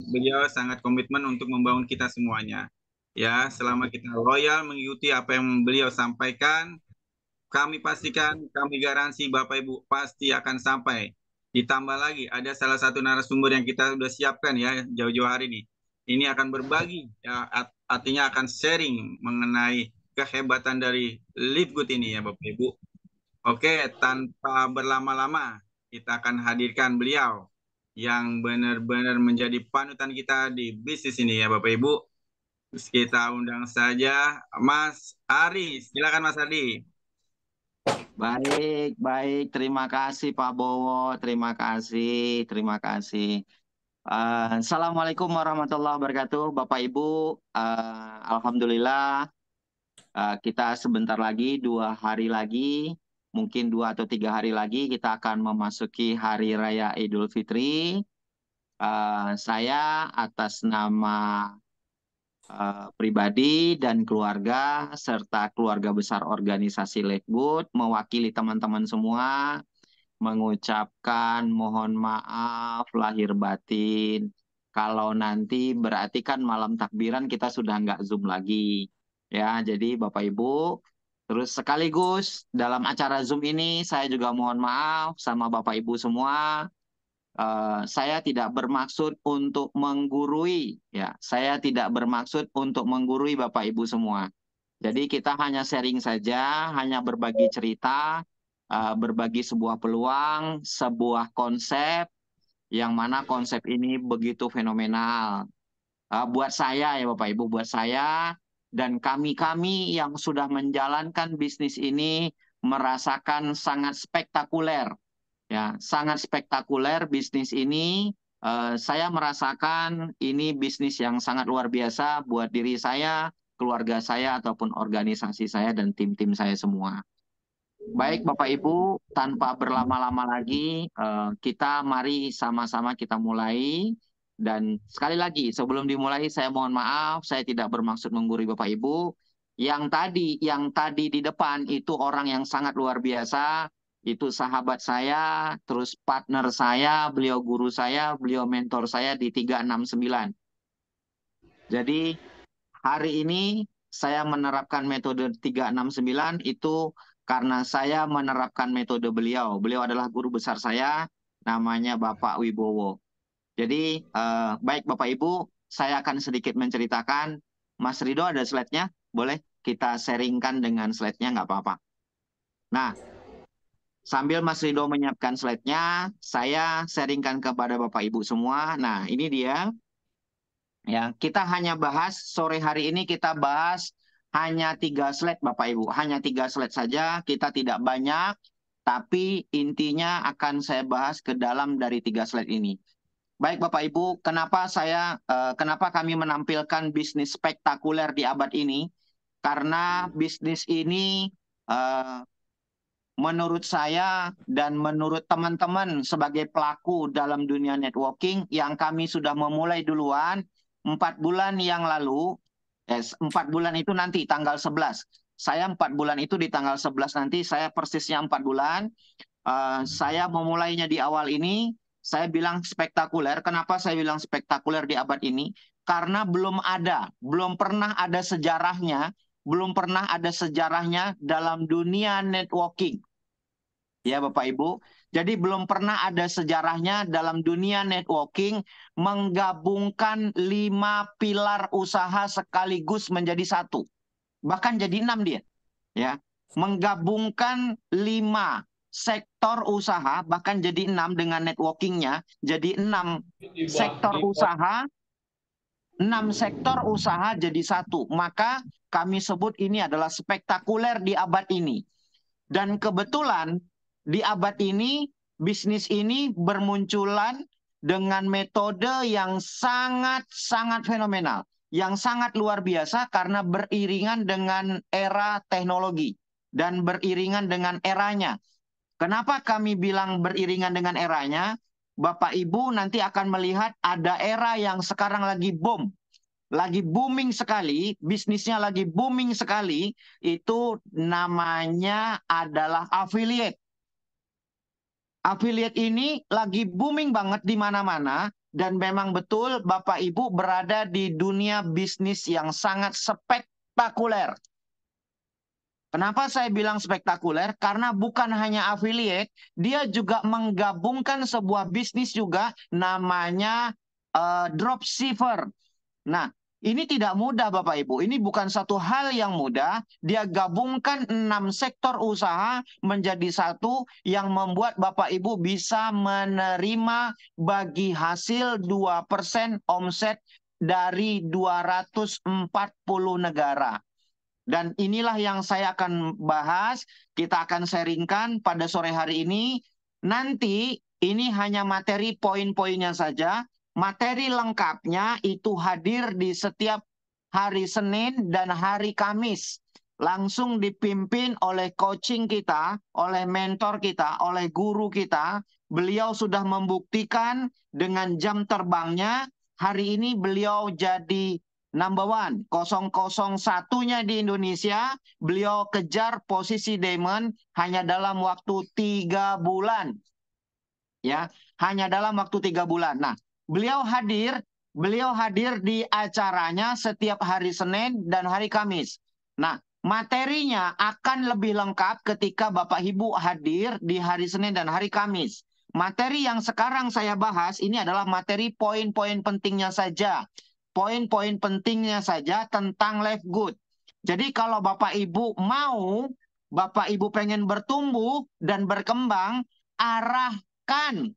beliau sangat komitmen untuk membangun kita semuanya. Ya, selama kita loyal mengikuti apa yang beliau sampaikan, kami pastikan, kami garansi Bapak Ibu pasti akan sampai. Ditambah lagi, ada salah satu narasumber yang kita sudah siapkan ya jauh-jauh hari ini. Ini akan berbagi, ya, artinya akan sharing mengenai kehebatan dari Live Good ini ya Bapak Ibu. Oke, tanpa berlama-lama, kita akan hadirkan beliau yang benar-benar menjadi panutan kita di bisnis ini ya Bapak Ibu. Terus kita undang saja Mas Ari. Silakan Mas Ari. Baik, baik. Terima kasih Pak Bowo. Terima kasih, terima kasih. Assalamualaikum warahmatullahi wabarakatuh, Bapak Ibu. Alhamdulillah, kita sebentar lagi, 2 hari lagi, mungkin 2 atau 3 hari lagi, kita akan memasuki Hari Raya Idul Fitri. Saya atas nama pribadi dan keluarga serta keluarga besar organisasi Lekwood mewakili teman-teman semua mengucapkan mohon maaf lahir batin. Kalau nanti berarti kan malam takbiran kita sudah nggak Zoom lagi. Ya, jadi Bapak Ibu, terus sekaligus dalam acara Zoom ini saya juga mohon maaf sama Bapak Ibu semua. Saya tidak bermaksud untuk menggurui, ya. Saya tidak bermaksud untuk menggurui Bapak Ibu semua. Jadi kita hanya sharing saja, hanya berbagi cerita, berbagi sebuah peluang, sebuah konsep, yang mana konsep ini begitu fenomenal. Buat saya ya Bapak Ibu, buat saya dan kami-kami yang sudah menjalankan bisnis ini merasakan sangat spektakuler. Ya, sangat spektakuler bisnis ini. Saya merasakan ini bisnis yang sangat luar biasa buat diri saya, keluarga saya, ataupun organisasi saya dan tim-tim saya semua. Baik Bapak Ibu, tanpa berlama-lama lagi, kita mari sama-sama kita mulai. Dan sekali lagi, sebelum dimulai, saya mohon maaf, saya tidak bermaksud menggurui Bapak Ibu. Yang tadi di depan itu orang yang sangat luar biasa, itu sahabat saya, terus partner saya, beliau guru saya, beliau mentor saya di 369. Jadi hari ini saya menerapkan metode 369 itu karena saya menerapkan metode beliau. Beliau adalah guru besar saya, namanya Bapak Wibowo. Jadi baik Bapak Ibu, saya akan sedikit menceritakan. Mas Rido ada slide-nya? Boleh kita sharingkan dengan slide-nya, nggak apa-apa. Nah, sambil Mas Rido menyiapkan slide-nya, saya sharingkan kepada Bapak Ibu semua. Nah, ini dia. Ya, kita hanya bahas sore hari ini kita bahas hanya 3 slide Bapak Ibu, hanya 3 slide saja, kita tidak banyak, tapi intinya akan saya bahas ke dalam dari 3 slide ini. Baik Bapak Ibu, kenapa kami menampilkan bisnis spektakuler di abad ini? Karena bisnis ini eh, menurut saya dan menurut teman-teman sebagai pelaku dalam dunia networking yang kami sudah memulai duluan 4 bulan yang lalu, 4 bulan itu nanti tanggal 11. Saya 4 bulan itu di tanggal 11 nanti, saya persisnya 4 bulan. Saya memulainya di awal ini, saya bilang spektakuler. Kenapa saya bilang spektakuler di abad ini? Karena belum pernah ada sejarahnya, belum pernah ada sejarahnya dalam dunia networking. Ya Bapak Ibu, jadi belum pernah ada sejarahnya dalam dunia networking menggabungkan 5 pilar usaha sekaligus menjadi satu. Bahkan jadi 6 dia. Ya, menggabungkan 5 sektor usaha bahkan jadi 6 dengan networkingnya, jadi 6 sektor usaha, 6 sektor usaha jadi satu. Maka kami sebut ini adalah spektakuler di abad ini. Dan kebetulan di abad ini bisnis ini bermunculan dengan metode yang sangat-sangat fenomenal, yang sangat luar biasa karena beriringan dengan era teknologi dan beriringan dengan eranya. Kenapa kami bilang beriringan dengan eranya? Bapak Ibu nanti akan melihat ada era yang sekarang lagi booming sekali, bisnisnya lagi booming sekali, itu namanya adalah affiliate. Affiliate ini lagi booming banget di mana-mana. Dan memang betul Bapak Ibu berada di dunia bisnis yang sangat spektakuler. Kenapa saya bilang spektakuler? Karena bukan hanya affiliate, dia juga menggabungkan sebuah bisnis juga namanya dropshipper. Nah, ini tidak mudah Bapak Ibu. Ini bukan satu hal yang mudah. Dia gabungkan 6 sektor usaha menjadi satu yang membuat Bapak Ibu bisa menerima bagi hasil 2% omset dari 240 negara. Dan inilah yang saya akan bahas, kita akan sharingkan pada sore hari ini. Nanti ini hanya materi poin-poinnya saja. Materi lengkapnya itu hadir di setiap hari Senin dan hari Kamis. Langsung dipimpin oleh coaching kita, oleh mentor kita, oleh guru kita. Beliau sudah membuktikan dengan jam terbangnya. Hari ini beliau jadi number one, 001-nya di Indonesia. Beliau kejar posisi Diamond hanya dalam waktu 3 bulan. Ya, hanya dalam waktu 3 bulan. Nah, beliau hadir di acaranya setiap hari Senin dan hari Kamis. Nah, materinya akan lebih lengkap ketika Bapak Ibu hadir di hari Senin dan hari Kamis. Materi yang sekarang saya bahas ini adalah materi poin-poin pentingnya saja. Poin-poin pentingnya saja tentang life good. Jadi kalau Bapak Ibu mau, Bapak Ibu pengen bertumbuh dan berkembang, arahkan,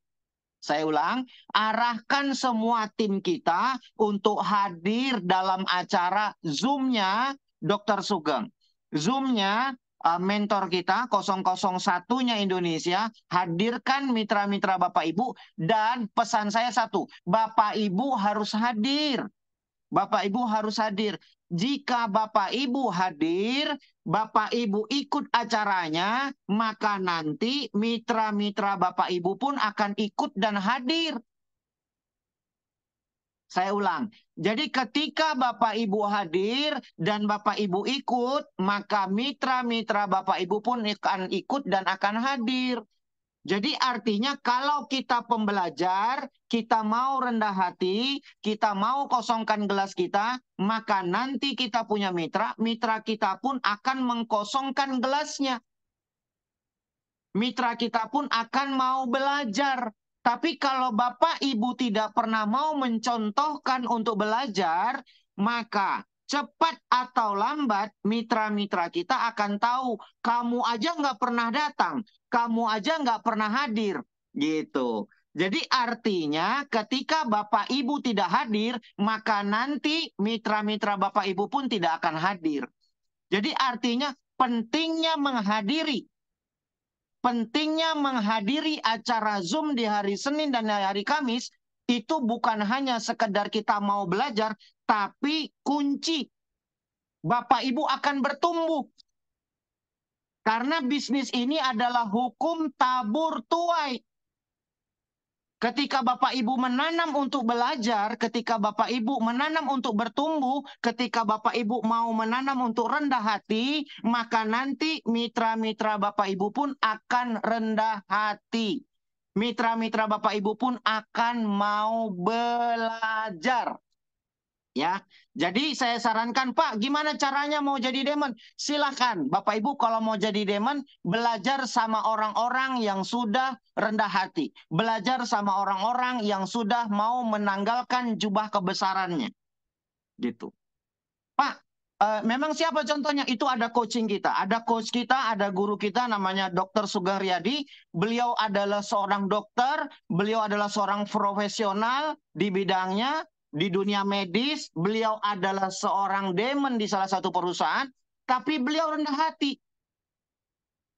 saya ulang, arahkan semua tim kita untuk hadir dalam acara Zoom-nya Dr. Sugeng. Zoom-nya mentor kita 001-nya Indonesia, hadirkan mitra-mitra Bapak Ibu, dan pesan saya satu, Bapak Ibu harus hadir. Bapak Ibu harus hadir. Jika Bapak Ibu hadir, Bapak Ibu ikut acaranya, maka nanti mitra-mitra Bapak Ibu pun akan ikut dan hadir. Saya ulang. Jadi ketika Bapak Ibu hadir dan Bapak Ibu ikut, maka mitra-mitra Bapak Ibu pun akan ikut dan akan hadir. Jadi artinya kalau kita pembelajar, kita mau rendah hati, kita mau kosongkan gelas kita, maka nanti kita punya mitra, mitra kita pun akan mengkosongkan gelasnya. Mitra kita pun akan mau belajar. Tapi kalau Bapak Ibu tidak pernah mau mencontohkan untuk belajar, maka cepat atau lambat mitra-mitra kita akan tahu, kamu aja nggak pernah datang, kamu aja nggak pernah hadir, gitu. Jadi artinya ketika Bapak Ibu tidak hadir, maka nanti mitra-mitra Bapak Ibu pun tidak akan hadir. Jadi artinya pentingnya menghadiri acara Zoom di hari Senin dan hari Kamis itu bukan hanya sekedar kita mau belajar, tapi kunci Bapak Ibu akan bertumbuh. Karena bisnis ini adalah hukum tabur tuai. Ketika Bapak Ibu menanam untuk belajar, ketika Bapak Ibu menanam untuk bertumbuh, ketika Bapak Ibu mau menanam untuk rendah hati, maka nanti mitra-mitra Bapak Ibu pun akan rendah hati. Mitra-mitra Bapak Ibu pun akan mau belajar. Ya, jadi saya sarankan, Pak, gimana caranya mau jadi Diamond? Silakan, Bapak Ibu kalau mau jadi Diamond, belajar sama orang-orang yang sudah rendah hati. Belajar sama orang-orang yang sudah mau menanggalkan jubah kebesarannya. Gitu. Pak, memang siapa contohnya? Itu ada coaching kita. Ada coach kita, ada guru kita namanya Dr. Sugeng Riyadi. Beliau adalah seorang dokter, beliau adalah seorang profesional di bidangnya. Di dunia medis, beliau adalah seorang Diamond di salah satu perusahaan, tapi beliau rendah hati.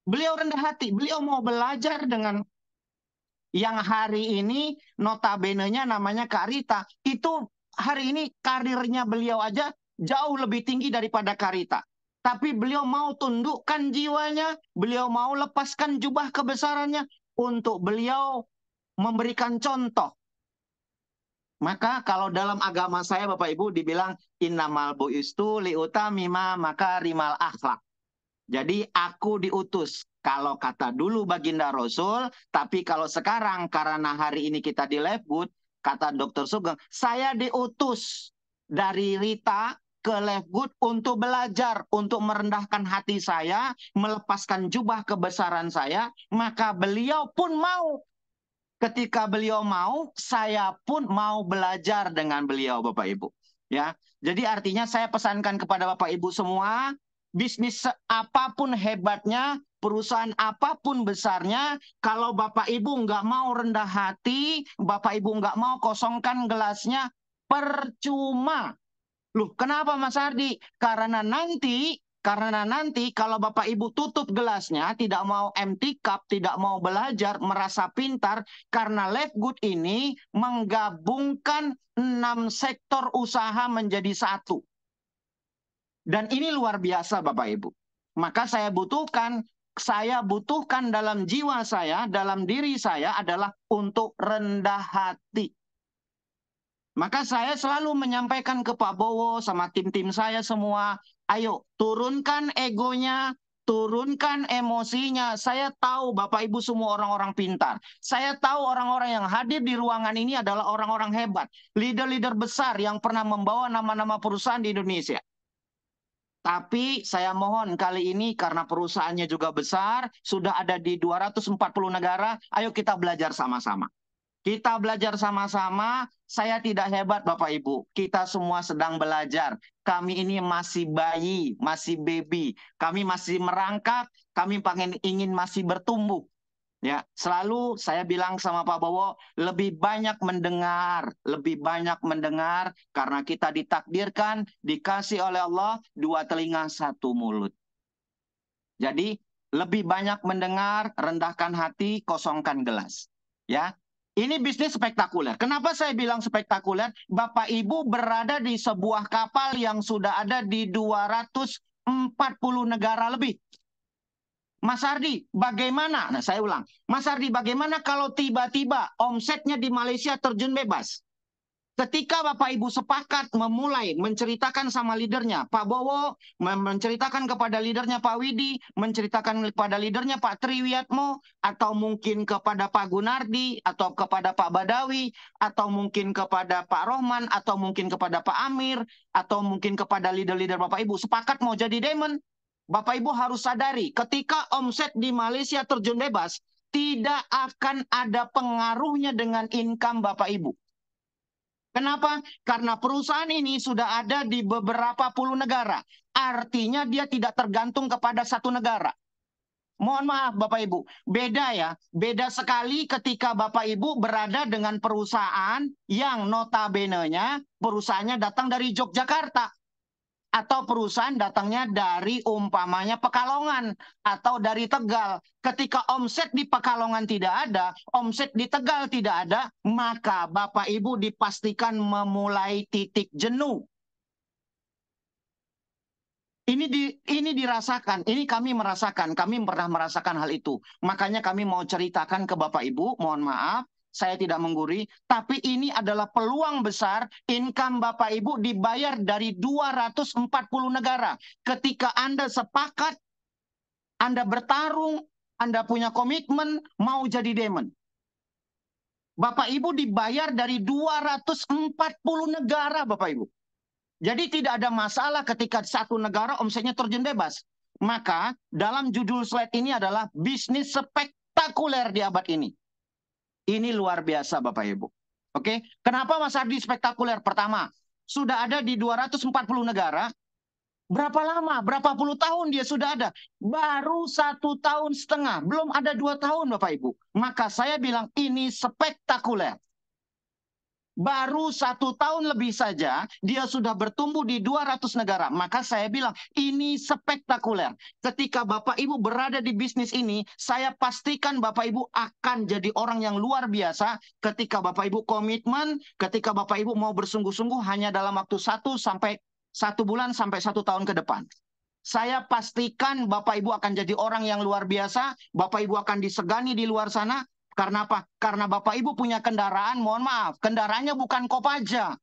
Beliau rendah hati, beliau mau belajar dengan yang hari ini notabene-nya namanya Kak Rita. Itu hari ini karirnya beliau aja jauh lebih tinggi daripada Kak Rita. Tapi beliau mau tundukkan jiwanya, beliau mau lepaskan jubah kebesarannya untuk beliau memberikan contoh. Maka kalau dalam agama saya Bapak Ibu dibilang innamal bu'istu liutamima makarimal akhlak. Jadi aku diutus. Kalau kata dulu baginda Rasul, tapi kalau sekarang karena hari ini kita di Live Good, Kata Dokter Sugeng, saya diutus dari Rita ke Leftgood untuk belajar, untuk merendahkan hati saya, melepaskan jubah kebesaran saya, maka beliau pun mau. Ketika beliau mau, saya pun mau belajar dengan beliau, Bapak Ibu. Ya, jadi artinya saya pesankan kepada Bapak Ibu semua, bisnis apapun hebatnya, perusahaan apapun besarnya, kalau Bapak Ibu nggak mau rendah hati, Bapak Ibu nggak mau kosongkan gelasnya, percuma. Loh, kenapa Mas Ardi? Karena nanti kalau Bapak Ibu tutup gelasnya, tidak mau empty cup, tidak mau belajar, merasa pintar, karena Leftgood ini menggabungkan 6 sektor usaha menjadi satu. Dan ini luar biasa Bapak Ibu. Maka saya butuhkan dalam jiwa saya, dalam diri saya adalah untuk rendah hati. Maka saya selalu menyampaikan ke Pak Bowo sama tim-tim saya semua, ayo turunkan egonya, turunkan emosinya. Saya tahu Bapak Ibu semua orang-orang pintar. Saya tahu orang-orang yang hadir di ruangan ini adalah orang-orang hebat. Leader-leader besar yang pernah membawa nama-nama perusahaan di Indonesia. Tapi saya mohon kali ini karena perusahaannya juga besar, sudah ada di 240 negara, ayo kita belajar sama-sama. Kita belajar sama-sama, saya tidak hebat Bapak Ibu. Kita semua sedang belajar. Kami ini masih bayi, masih baby. Kami masih merangkak, kami ingin masih bertumbuh. Ya, selalu saya bilang sama Pak Bowo, lebih banyak mendengar karena kita ditakdirkan, dikasih oleh Allah 2 telinga 1 mulut. Jadi, lebih banyak mendengar, rendahkan hati, kosongkan gelas. Ya. Ini bisnis spektakuler. Kenapa saya bilang spektakuler? Bapak Ibu berada di sebuah kapal yang sudah ada di 240 negara lebih. Mas Ardi, bagaimana? Nah, saya ulang. Mas Ardi, bagaimana kalau tiba-tiba omsetnya di Malaysia terjun bebas? Ketika Bapak Ibu sepakat memulai menceritakan sama leadernya, Pak Bowo menceritakan kepada leadernya Pak Widi, menceritakan kepada leadernya Pak Triwiatmo, atau mungkin kepada Pak Gunardi, atau kepada Pak Badawi, atau mungkin kepada Pak Rohman, atau mungkin kepada Pak Amir, atau mungkin kepada leader-leader Bapak Ibu, sepakat mau jadi diamond. Bapak Ibu harus sadari, ketika omset di Malaysia terjun bebas, tidak akan ada pengaruhnya dengan income Bapak Ibu. Kenapa? Karena perusahaan ini sudah ada di beberapa puluh negara. Artinya dia tidak tergantung kepada satu negara. Mohon maaf Bapak Ibu, beda ya. Beda sekali ketika Bapak Ibu berada dengan perusahaan yang notabene-nya perusahaannya datang dari Yogyakarta. Atau perusahaan datangnya dari umpamanya Pekalongan atau dari Tegal. Ketika omset di Pekalongan tidak ada, omset di Tegal tidak ada, maka Bapak Ibu dipastikan memulai titik jenuh. Ini dirasakan, ini kami merasakan, kami pernah merasakan hal itu. Makanya kami mau ceritakan ke Bapak Ibu, mohon maaf, saya tidak menggurui, tapi ini adalah peluang besar income Bapak Ibu dibayar dari 240 negara. Ketika Anda sepakat, Anda bertarung, Anda punya komitmen, mau jadi diamond. Bapak Ibu dibayar dari 240 negara Bapak Ibu. Jadi tidak ada masalah ketika satu negara omsetnya terjun bebas. Maka dalam judul slide ini adalah bisnis spektakuler di abad ini. Ini luar biasa Bapak Ibu. Oke, kenapa Mas Ardi spektakuler? Pertama, sudah ada di 240 negara. Berapa lama? Berapa puluh tahun dia sudah ada? Baru 1,5 tahun. Belum ada 2 tahun Bapak Ibu. Maka saya bilang ini spektakuler. Baru 1 tahun lebih saja, dia sudah bertumbuh di 200 negara. Maka saya bilang, ini spektakuler. Ketika Bapak Ibu berada di bisnis ini, saya pastikan Bapak Ibu akan jadi orang yang luar biasa ketika Bapak Ibu komitmen, ketika Bapak Ibu mau bersungguh-sungguh hanya dalam waktu 1 bulan sampai 1 tahun ke depan. Saya pastikan Bapak Ibu akan jadi orang yang luar biasa, Bapak Ibu akan disegani di luar sana. Karena apa? Karena Bapak Ibu punya kendaraan, mohon maaf, kendaraannya bukan Kopaja,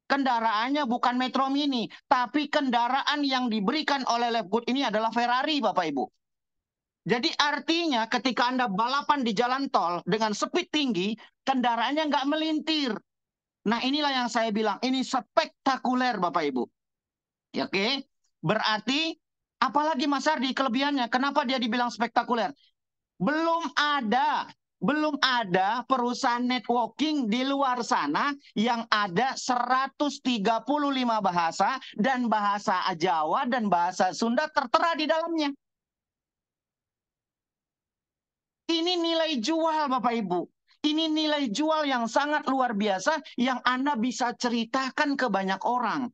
kendaraannya bukan Metro Mini, tapi kendaraan yang diberikan oleh Leftgood ini adalah Ferrari, Bapak Ibu. Jadi artinya ketika Anda balapan di jalan tol dengan speed tinggi, kendaraannya nggak melintir. Nah, inilah yang saya bilang, ini spektakuler Bapak Ibu. Ya, oke? Berarti, apalagi Mas Ardi kelebihannya, kenapa dia dibilang spektakuler? Belum ada, belum ada perusahaan networking di luar sana yang ada 135 bahasa dan bahasa Jawa dan bahasa Sunda tertera di dalamnya. Ini nilai jual Bapak Ibu. Ini nilai jual yang sangat luar biasa yang Anda bisa ceritakan ke banyak orang.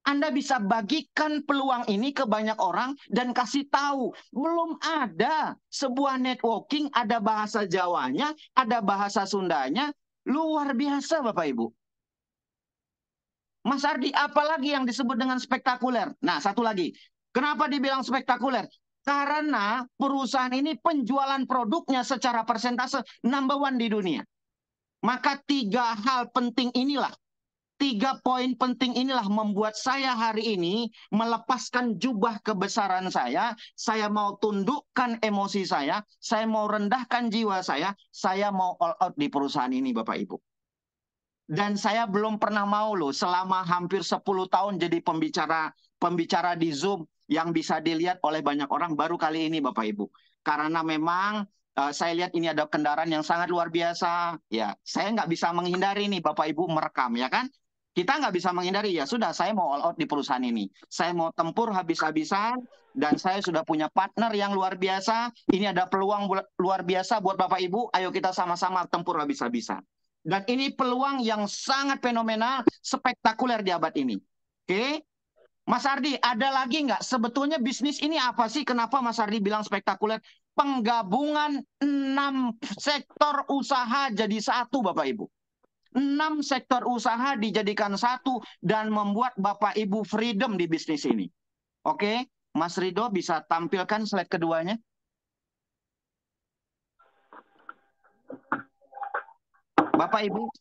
Anda bisa bagikan peluang ini ke banyak orang dan kasih tahu. Belum ada sebuah networking, ada bahasa Jawanya, ada bahasa Sundanya. Luar biasa Bapak Ibu. Mas Ardi, apalagi yang disebut dengan spektakuler? Nah, satu lagi. Kenapa dibilang spektakuler? Karena perusahaan ini penjualan produknya secara persentase number one di dunia. Maka tiga hal penting inilah, tiga poin penting inilah membuat saya hari ini melepaskan jubah kebesaran saya mau tundukkan emosi saya mau rendahkan jiwa saya mau all out di perusahaan ini Bapak Ibu. Dan saya belum pernah mau loh selama hampir 10 tahun jadi pembicara di Zoom yang bisa dilihat oleh banyak orang baru kali ini Bapak Ibu. Karena memang saya lihat ini ada kendaraan yang sangat luar biasa. Ya, saya nggak bisa menghindari nih Bapak Ibu merekam ya kan. Kita nggak bisa menghindari, ya sudah saya mau all out di perusahaan ini. Saya mau tempur habis-habisan dan saya sudah punya partner yang luar biasa. Ini ada peluang luar biasa buat Bapak Ibu. Ayo kita sama-sama tempur habis-habisan. Dan ini peluang yang sangat fenomenal, spektakuler di abad ini. Oke, Mas Ardi, ada lagi nggak? Sebetulnya bisnis ini apa sih? Kenapa Mas Ardi bilang spektakuler? Penggabungan 6 sektor usaha jadi satu, Bapak Ibu. 6 sektor usaha dijadikan satu dan membuat Bapak Ibu freedom di bisnis ini. Oke, Mas Rido bisa tampilkan slide keduanya? Bapak Ibu,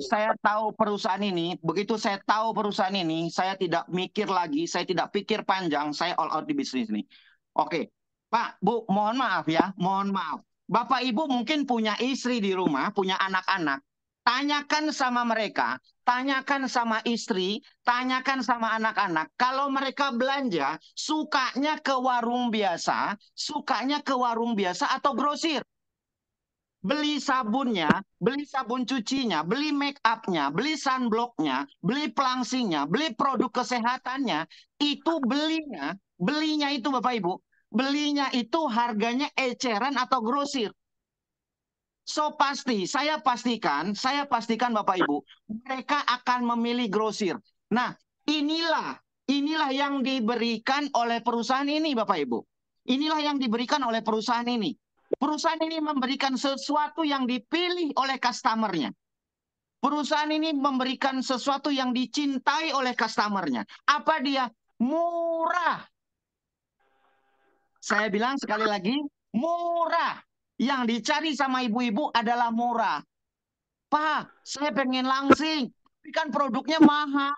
saya tahu perusahaan ini, begitu saya tahu perusahaan ini, saya tidak mikir lagi, saya tidak pikir panjang, saya all out di bisnis ini. Oke, Pak, Bu, mohon maaf ya, mohon maaf. Bapak Ibu mungkin punya istri di rumah, punya anak-anak. Tanyakan sama mereka, tanyakan sama istri, tanyakan sama anak-anak. Kalau mereka belanja, sukanya ke warung biasa, sukanya ke warung biasa atau grosir? Beli sabunnya, beli sabun cucinya, beli make upnya, beli sunblocknya, beli pelangsingnya, beli produk kesehatannya, itu belinya itu Bapak Ibu, belinya itu harganya eceran atau grosir. So saya pastikan Bapak Ibu, mereka akan memilih grosir. Nah, inilah yang diberikan oleh perusahaan ini Bapak Ibu. Inilah yang diberikan oleh perusahaan ini. Perusahaan ini memberikan sesuatu yang dipilih oleh customernya. Perusahaan ini memberikan sesuatu yang dicintai oleh customernya. Apa dia? Murah. Saya bilang sekali lagi, murah. Yang dicari sama ibu-ibu adalah murah. Pak, saya pengen langsing, tapi kan produknya mahal.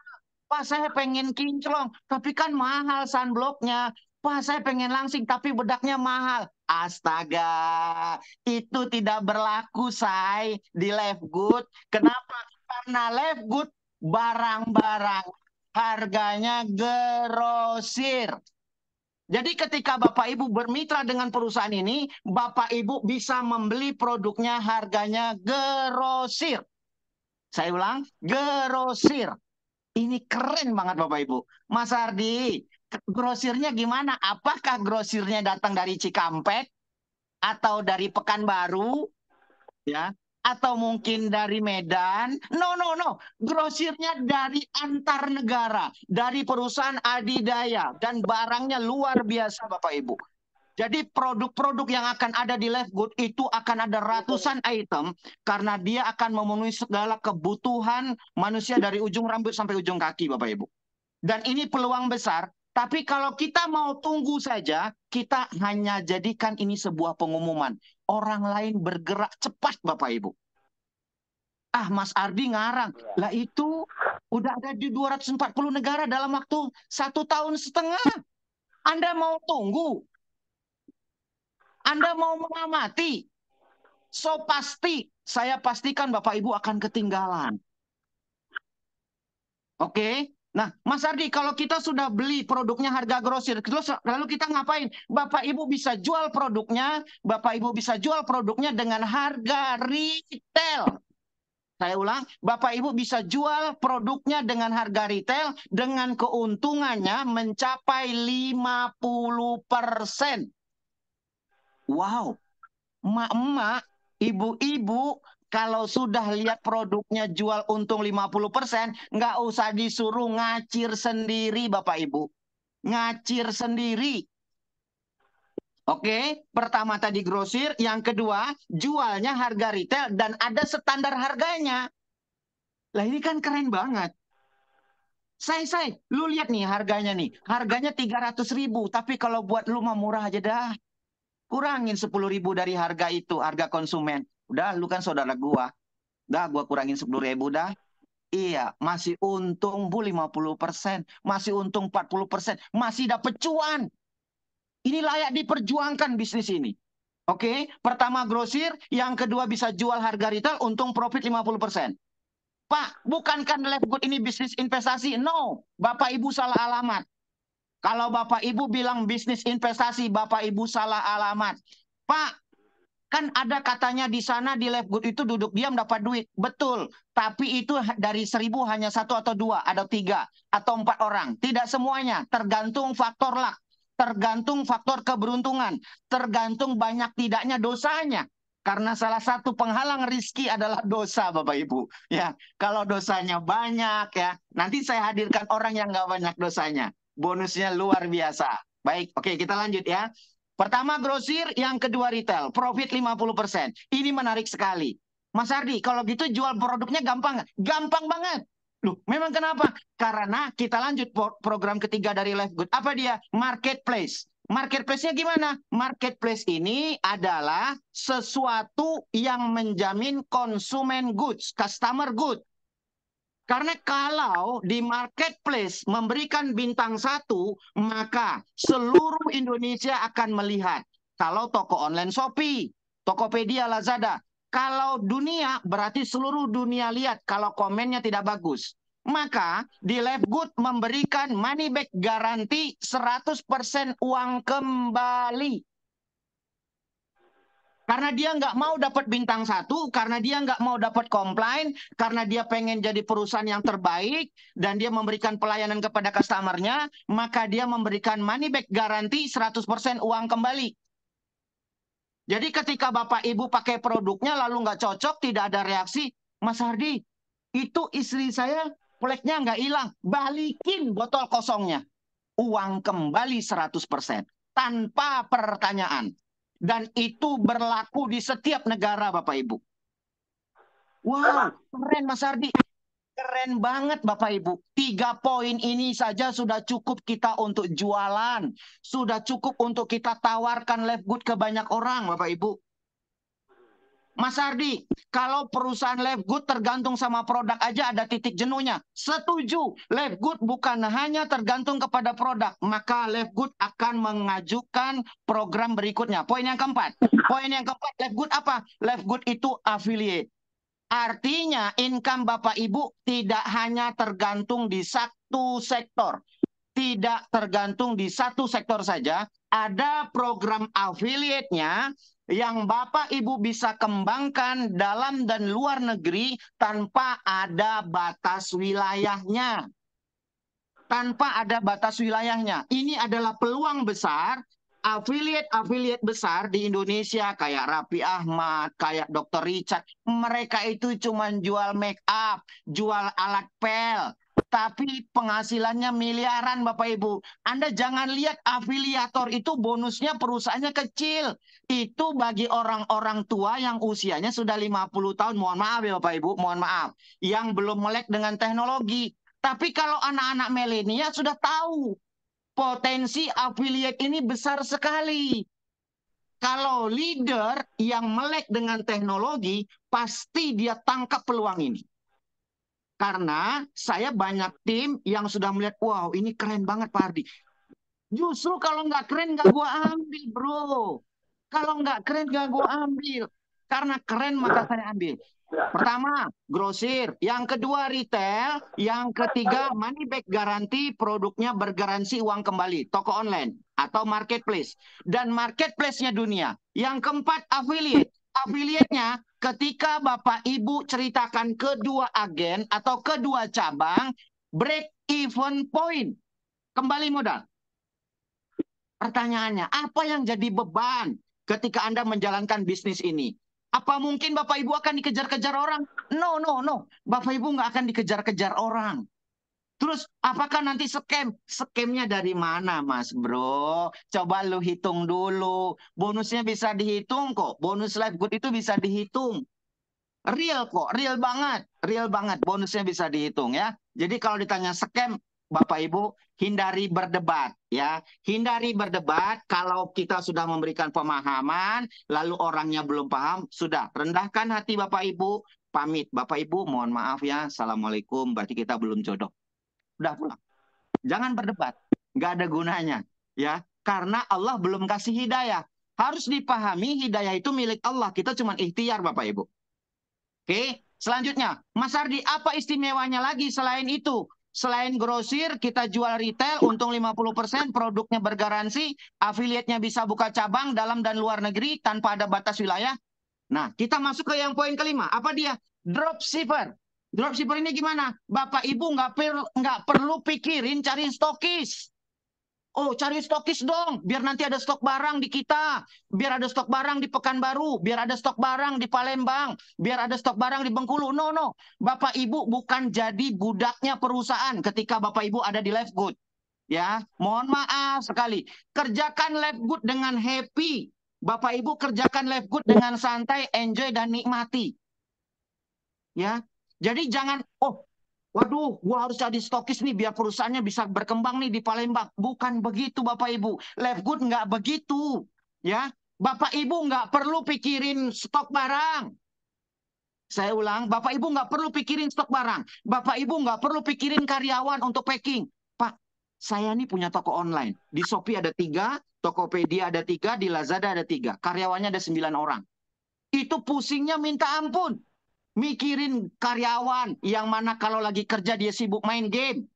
Pak, saya pengen kinclong, tapi kan mahal sunblocknya. Pak, saya pengen langsing, tapi bedaknya mahal. Astaga, itu tidak berlaku, say, di Leftgood. Kenapa? Karena Leftgood barang-barang harganya grosir. Jadi ketika Bapak Ibu bermitra dengan perusahaan ini, Bapak Ibu bisa membeli produknya harganya grosir. Saya ulang, grosir. Ini keren banget Bapak Ibu. Mas Ardi, grosirnya gimana? Apakah grosirnya datang dari Cikampek atau dari Pekanbaru, ya? Atau mungkin dari Medan? No, no, no. Grosirnya dari antar negara, dari perusahaan adidaya dan barangnya luar biasa Bapak Ibu. Jadi produk-produk yang akan ada di Leftgood itu akan ada ratusan item karena dia akan memenuhi segala kebutuhan manusia dari ujung rambut sampai ujung kaki Bapak Ibu. Dan ini peluang besar, tapi kalau kita mau tunggu saja, kita hanya jadikan ini sebuah pengumuman. Orang lain bergerak cepat Bapak Ibu. Ah, Mas Ardi ngarang. Lah itu udah ada di 240 negara dalam waktu 1,5 tahun. Anda mau tunggu? Anda mau mengamati? So pasti saya pastikan Bapak Ibu akan ketinggalan. Oke? Nah, Mas Ardi, kalau kita sudah beli produknya harga grosir, terus lalu kita ngapain? Bapak Ibu bisa jual produknya, Bapak Ibu bisa jual produknya dengan harga retail. Saya ulang, Bapak Ibu bisa jual produknya dengan harga retail dengan keuntungannya mencapai 50%. Wow, emak-emak, ibu-ibu, kalau sudah lihat produknya jual untung 50%, nggak usah disuruh ngacir sendiri, Bapak Ibu. Ngacir sendiri. Oke, pertama tadi grosir, yang kedua jualnya harga retail dan ada standar harganya. Lah ini kan keren banget. Lu lihat nih harganya nih. Harganya 300.000, tapi kalau buat lu mah murah aja dah. Kurangin 10.000 dari harga itu, harga konsumen. Udah, lu kan saudara gua. Dah, gua kurangin 10.000 dah. Iya, masih untung bu 50%, masih untung 40%, masih dapet cuan. Ini layak diperjuangkan bisnis ini. Oke, pertama grosir, yang kedua bisa jual harga retail, untung profit 50%. Pak, bukankah Lifegood ini bisnis investasi? No, Bapak Ibu salah alamat. Kalau Bapak Ibu bilang bisnis investasi, Bapak Ibu salah alamat. Pak, kan ada katanya di sana di Lifegood itu duduk diam dapat duit. Betul, tapi itu dari 1.000 hanya 1 atau 2, ada 3 atau 4 orang. Tidak semuanya, tergantung faktor luck, tergantung faktor keberuntungan, tergantung banyak tidaknya dosanya. Karena salah satu penghalang rizki adalah dosa, Bapak Ibu. Ya, kalau dosanya banyak ya, nanti saya hadirkan orang yang nggak banyak dosanya. Bonusnya luar biasa. Baik, oke kita lanjut ya. Pertama grosir, yang kedua retail. Profit 50%. Ini menarik sekali. Mas Ardi, kalau gitu jual produknya gampang nggak? Gampang banget. Loh, memang kenapa? Karena kita lanjut program ketiga dari Lifegood. Apa dia? Marketplace. Marketplace-nya gimana? Marketplace ini adalah sesuatu yang menjamin konsumen goods, customer good. Karena kalau di marketplace memberikan bintang 1, maka seluruh Indonesia akan melihat. Kalau toko online Shopee, Tokopedia, Lazada. Kalau dunia, berarti seluruh dunia lihat kalau komennya tidak bagus. Maka di Lifegood memberikan money back garansi 100% uang kembali. Karena dia nggak mau dapat bintang 1, karena dia nggak mau dapat komplain, karena dia pengen jadi perusahaan yang terbaik, dan dia memberikan pelayanan kepada customer-nya, maka dia memberikan money back garansi 100% uang kembali. Jadi ketika Bapak Ibu pakai produknya lalu nggak cocok, tidak ada reaksi, Mas Hardi, itu istri saya fleknya nggak hilang, balikin botol kosongnya. Uang kembali 100%, tanpa pertanyaan. Dan itu berlaku di setiap negara, Bapak Ibu. Wow, keren Mas Ardi. Keren banget Bapak Ibu. 3 poin ini saja sudah cukup kita untuk jualan. Sudah cukup untuk kita tawarkan Lifegood ke banyak orang, Bapak Ibu. Mas Ardi, kalau perusahaan Lifegood tergantung sama produk aja ada titik jenuhnya. Setuju, Lifegood bukan hanya tergantung kepada produk, maka Lifegood akan mengajukan program berikutnya. Poin yang keempat. Poin yang keempat, Lifegood apa? Lifegood itu affiliate. Artinya income Bapak Ibu tidak hanya tergantung di satu sektor. Tidak tergantung di satu sektor saja. Ada program affiliate-nya yang Bapak Ibu bisa kembangkan dalam dan luar negeri tanpa ada batas wilayahnya. Tanpa ada batas wilayahnya. Ini adalah peluang besar. Affiliate besar di Indonesia kayak Raffi Ahmad, kayak Dr. Richard, mereka itu cuma jual make up, jual alat pel, tapi penghasilannya miliaran Bapak Ibu. Anda jangan lihat afiliator itu bonusnya perusahaannya kecil. Itu bagi orang-orang tua yang usianya sudah 50 tahun, mohon maaf ya Bapak Ibu, mohon maaf, yang belum melek dengan teknologi. Tapi kalau anak-anak milenial sudah tahu potensi affiliate ini besar sekali. Kalau leader yang melek dengan teknologi, pasti dia tangkap peluang ini. Karena saya banyak tim yang sudah melihat, wow ini keren banget Pak Ardi. Justru kalau nggak keren nggak gua ambil bro. Kalau nggak keren nggak gua ambil. Karena keren maka saya ambil. Pertama, grosir. Yang kedua, retail. Yang ketiga, money back garanti. Produknya bergaransi uang kembali. Toko online atau marketplace. Dan marketplace-nya dunia. Yang keempat, affiliate. Affiliate-nya ketika Bapak Ibu ceritakan kedua agen atau kedua cabang, break even point. Kembali modal. Pertanyaannya, apa yang jadi beban ketika Anda menjalankan bisnis ini? Apa mungkin Bapak Ibu akan dikejar-kejar orang? No, no, no. Bapak Ibu nggak akan dikejar-kejar orang. Terus apakah nanti scam? Scamnya dari mana, Mas Bro? Coba lu hitung dulu. Bonusnya bisa dihitung kok. Bonus life good itu bisa dihitung. Real kok, real banget. Real banget, bonusnya bisa dihitung ya. Jadi kalau ditanya scam, Bapak Ibu, hindari berdebat ya. Hindari berdebat kalau kita sudah memberikan pemahaman, lalu orangnya belum paham, sudah rendahkan hati Bapak Ibu, pamit. Bapak Ibu, mohon maaf ya. Assalamualaikum, berarti kita belum jodoh. Udah pulang. Jangan berdebat, nggak ada gunanya ya. Karena Allah belum kasih hidayah. Harus dipahami hidayah itu milik Allah. Kita cuma ikhtiar Bapak Ibu. Oke, selanjutnya, Mas Ardi, apa istimewanya lagi selain itu? Selain grosir, kita jual retail, untung 50%, produknya bergaransi, afiliatnya bisa buka cabang dalam dan luar negeri tanpa ada batas wilayah. Nah, kita masuk ke yang poin kelima. Apa dia? Dropshipper. Dropshipper ini gimana? Bapak Ibu nggak perlu pikirin cari stokis. Oh, cari stokis dong, biar nanti ada stok barang di kita, biar ada stok barang di Pekanbaru, biar ada stok barang di Palembang, biar ada stok barang di Bengkulu. No, no. Bapak Ibu bukan jadi budaknya perusahaan ketika Bapak Ibu ada di Live Good. Ya, mohon maaf sekali. Kerjakan Live Good dengan happy. Bapak Ibu kerjakan Live Good dengan santai, enjoy dan nikmati. Ya. Jadi jangan, oh, waduh, gua harus jadi stokis nih biar perusahaannya bisa berkembang nih di Palembang. Bukan begitu Bapak Ibu. Live Good nggak begitu. Ya, Bapak Ibu nggak perlu pikirin stok barang. Saya ulang, Bapak Ibu nggak perlu pikirin stok barang. Bapak Ibu nggak perlu pikirin karyawan untuk packing. Pak, saya nih punya toko online. Di Shopee ada 3, Tokopedia ada 3, di Lazada ada 3. Karyawannya ada 9 orang. Itu pusingnya minta ampun. Mikirin karyawan yang mana kalau lagi kerja dia sibuk main game,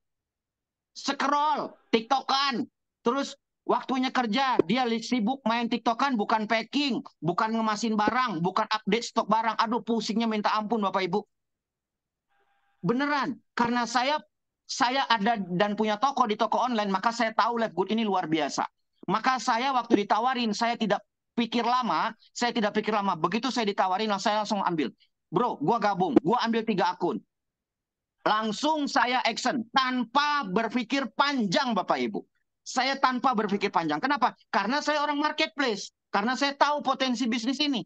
scroll, tiktokan, terus waktunya kerja dia sibuk main tiktokan, bukan packing, bukan ngemasin barang, bukan update stok barang. Aduh, pusingnya minta ampun Bapak Ibu. Beneran, karena saya ada dan punya toko di toko online, maka saya tahu Live Good ini luar biasa. Maka saya waktu ditawarin, saya tidak pikir lama. Begitu saya ditawarin, saya langsung ambil. Bro, gua gabung, gua ambil 3 akun. Langsung saya action tanpa berpikir panjang Bapak Ibu. Saya tanpa berpikir panjang. Kenapa? Karena saya orang marketplace. Karena saya tahu potensi bisnis ini.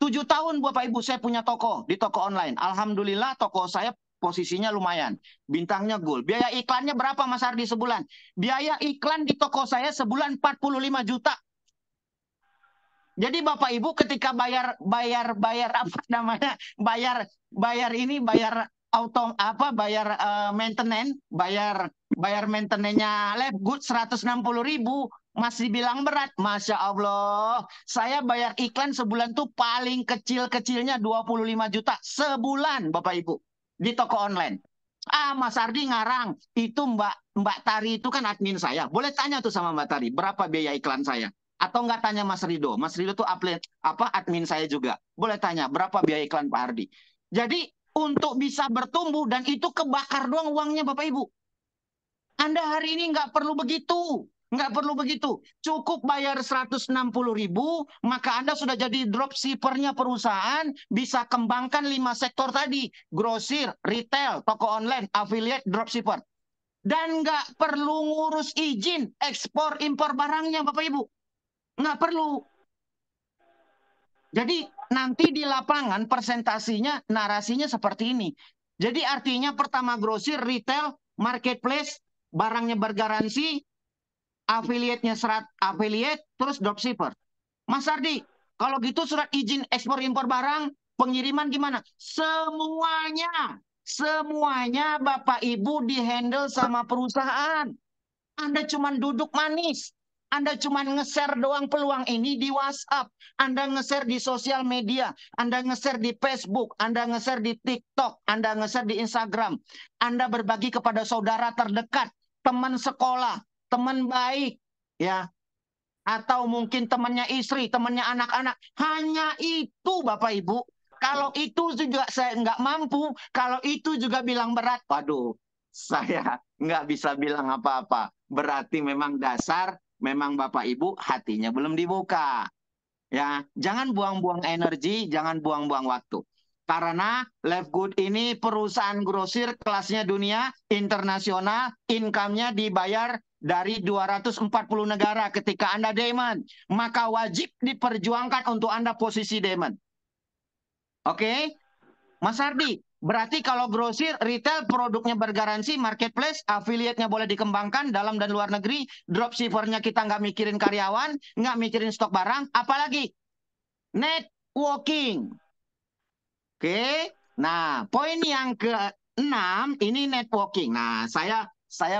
7 tahun Bapak Ibu saya punya toko di toko online. Alhamdulillah toko saya posisinya lumayan. Bintangnya gold. Biaya iklannya berapa Mas Ardi sebulan? Biaya iklan di toko saya sebulan 45 juta. Jadi Bapak Ibu ketika bayar apa namanya? Bayar auto apa bayar maintenance, bayar maintenance-nya Live Good 160.000 masih bilang berat. Masya Allah, saya bayar iklan sebulan tuh paling kecil-kecilnya 25 juta sebulan Bapak Ibu di toko online. Ah, Mas Ardi ngarang. Itu Mbak Tari itu kan admin saya. Boleh tanya tuh sama Mbak Tari, berapa biaya iklan saya? Atau nggak tanya Mas Rido. Mas Rido tuh admin saya juga. Boleh tanya, berapa biaya iklan Pak Ardi? Jadi, untuk bisa bertumbuh, dan itu kebakar doang uangnya Bapak Ibu. Anda hari ini nggak perlu begitu. Nggak perlu begitu. Cukup bayar 160.000, maka Anda sudah jadi dropshippernya perusahaan, bisa kembangkan 5 sektor tadi. Grosir, retail, toko online, affiliate, dropshipper. Dan nggak perlu ngurus izin ekspor impor barangnya Bapak Ibu. Nggak perlu. Jadi nanti di lapangan presentasinya, narasinya seperti ini. Jadi artinya pertama grosir, retail, marketplace, barangnya bergaransi, affiliate-nya affiliate, terus dropshipper. Mas Ardi, kalau gitu surat izin ekspor impor barang, pengiriman gimana? Semuanya Bapak Ibu dihandle sama perusahaan. Anda cuma duduk manis. Anda cuma nge-share doang peluang ini di WhatsApp, Anda nge-share di sosial media, Anda nge-share di Facebook, Anda nge-share di TikTok, Anda nge-share di Instagram, Anda berbagi kepada saudara terdekat, teman sekolah, teman baik, ya, atau mungkin temannya istri, temannya anak-anak. Hanya itu, Bapak Ibu. Kalau itu juga saya nggak mampu, kalau itu juga bilang berat, waduh, saya nggak bisa bilang apa-apa. Berarti memang dasar, memang Bapak Ibu hatinya belum dibuka. Ya, jangan buang-buang energi, jangan buang-buang waktu. Karena Good ini perusahaan grosir kelasnya dunia, internasional, income-nya dibayar dari 240 negara ketika Anda diamond. Maka wajib diperjuangkan untuk Anda posisi diamond. Oke? Mas Ardi, berarti kalau grosir, retail produknya bergaransi, marketplace, affiliate-nya boleh dikembangkan dalam dan luar negeri, dropshipper-nya kita nggak mikirin karyawan, nggak mikirin stok barang, apalagi networking. Oke. Nah, poin yang keenam ini networking. Nah, saya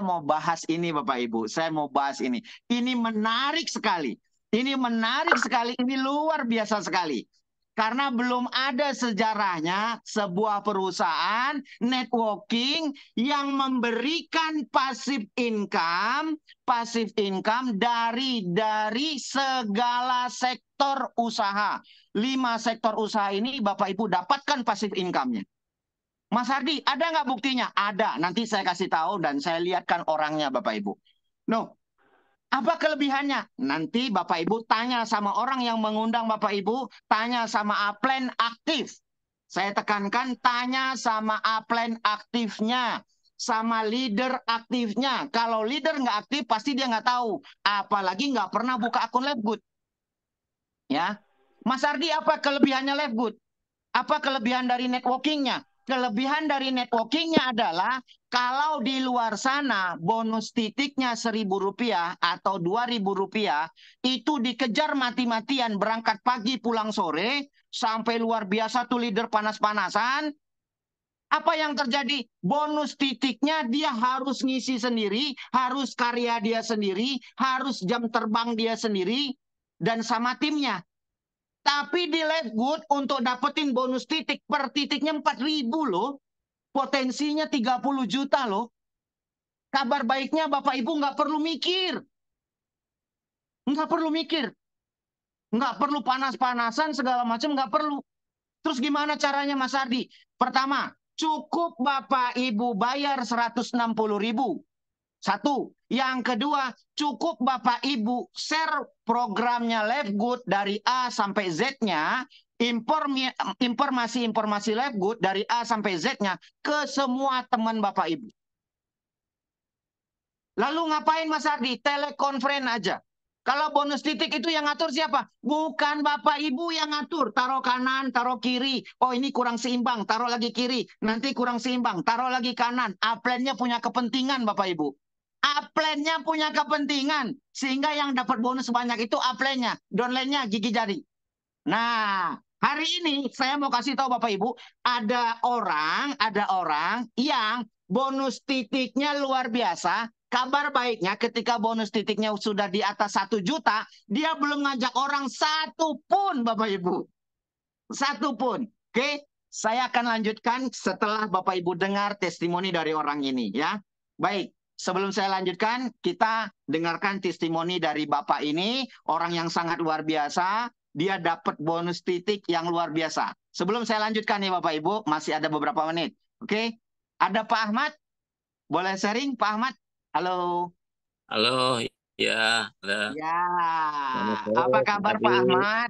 mau bahas ini Bapak Ibu. Saya mau bahas ini. Ini menarik sekali. Ini menarik sekali. Ini luar biasa sekali. Karena belum ada sejarahnya sebuah perusahaan networking yang memberikan passive income dari segala sektor usaha. 5 sektor usaha ini Bapak Ibu dapatkan passive income-nya. Mas Hardi, ada nggak buktinya? Ada. Nanti saya kasih tahu dan saya lihatkan orangnya Bapak Ibu. No, apa kelebihannya? Nanti Bapak Ibu tanya sama orang yang mengundang Bapak Ibu, tanya sama upline aktif. Saya tekankan tanya sama upline aktifnya, sama leader aktifnya. Kalau leader nggak aktif, pasti dia nggak tahu. Apalagi nggak pernah buka akun Good. Ya, Mas Ardi, apa kelebihannya Good? Apa kelebihan dari networkingnya? Kelebihan dari networkingnya adalah kalau di luar sana bonus titiknya Rp1.000 atau Rp2.000 itu dikejar mati-matian berangkat pagi pulang sore sampai luar biasa tuh leader panas-panasan. Apa yang terjadi? Bonus titiknya dia harus ngisi sendiri, harus karya dia sendiri, harus jam terbang dia sendiri, dan sama timnya. Tapi di Good untuk dapetin bonus titik per titiknya 4.000 loh. Potensinya 30 juta loh. Kabar baiknya Bapak Ibu nggak perlu mikir. Nggak perlu mikir. Nggak perlu panas-panasan segala macam, nggak perlu. Terus gimana caranya Mas Ardi? Pertama, cukup Bapak Ibu bayar 160.000. Satu. Yang kedua, cukup Bapak Ibu share programnya Good dari A sampai Z-nya, informasi-informasi Good dari A sampai Z-nya ke semua teman Bapak Ibu. Lalu ngapain Mas Ardi? Telekonferensi aja. Kalau bonus titik itu yang ngatur siapa? Bukan Bapak Ibu yang ngatur. Taruh kanan, taruh kiri. Oh ini kurang seimbang, taruh lagi kiri. Nanti kurang seimbang, taruh lagi kanan. Upline-nya punya kepentingan Bapak Ibu. Upline-nya punya kepentingan. Sehingga yang dapat bonus banyak itu upline-nya. Downline-nya gigi jari. Nah, hari ini saya mau kasih tahu Bapak Ibu. Ada orang yang bonus titiknya luar biasa. Kabar baiknya ketika bonus titiknya sudah di atas 1 juta, dia belum ngajak orang satu pun, Bapak Ibu. Satu pun. Oke, saya akan lanjutkan setelah Bapak Ibu dengar testimoni dari orang ini ya. Baik, sebelum saya lanjutkan, kita dengarkan testimoni dari Bapak ini, orang yang sangat luar biasa. Dia dapat bonus titik yang luar biasa. Sebelum saya lanjutkan nih Bapak Ibu, masih ada beberapa menit. Oke, ada Pak Ahmad. Boleh sharing Pak Ahmad? Halo. Halo, ya, halo. Ya, Selamat apa sore, Pak kabar Adi. Pak Ahmad?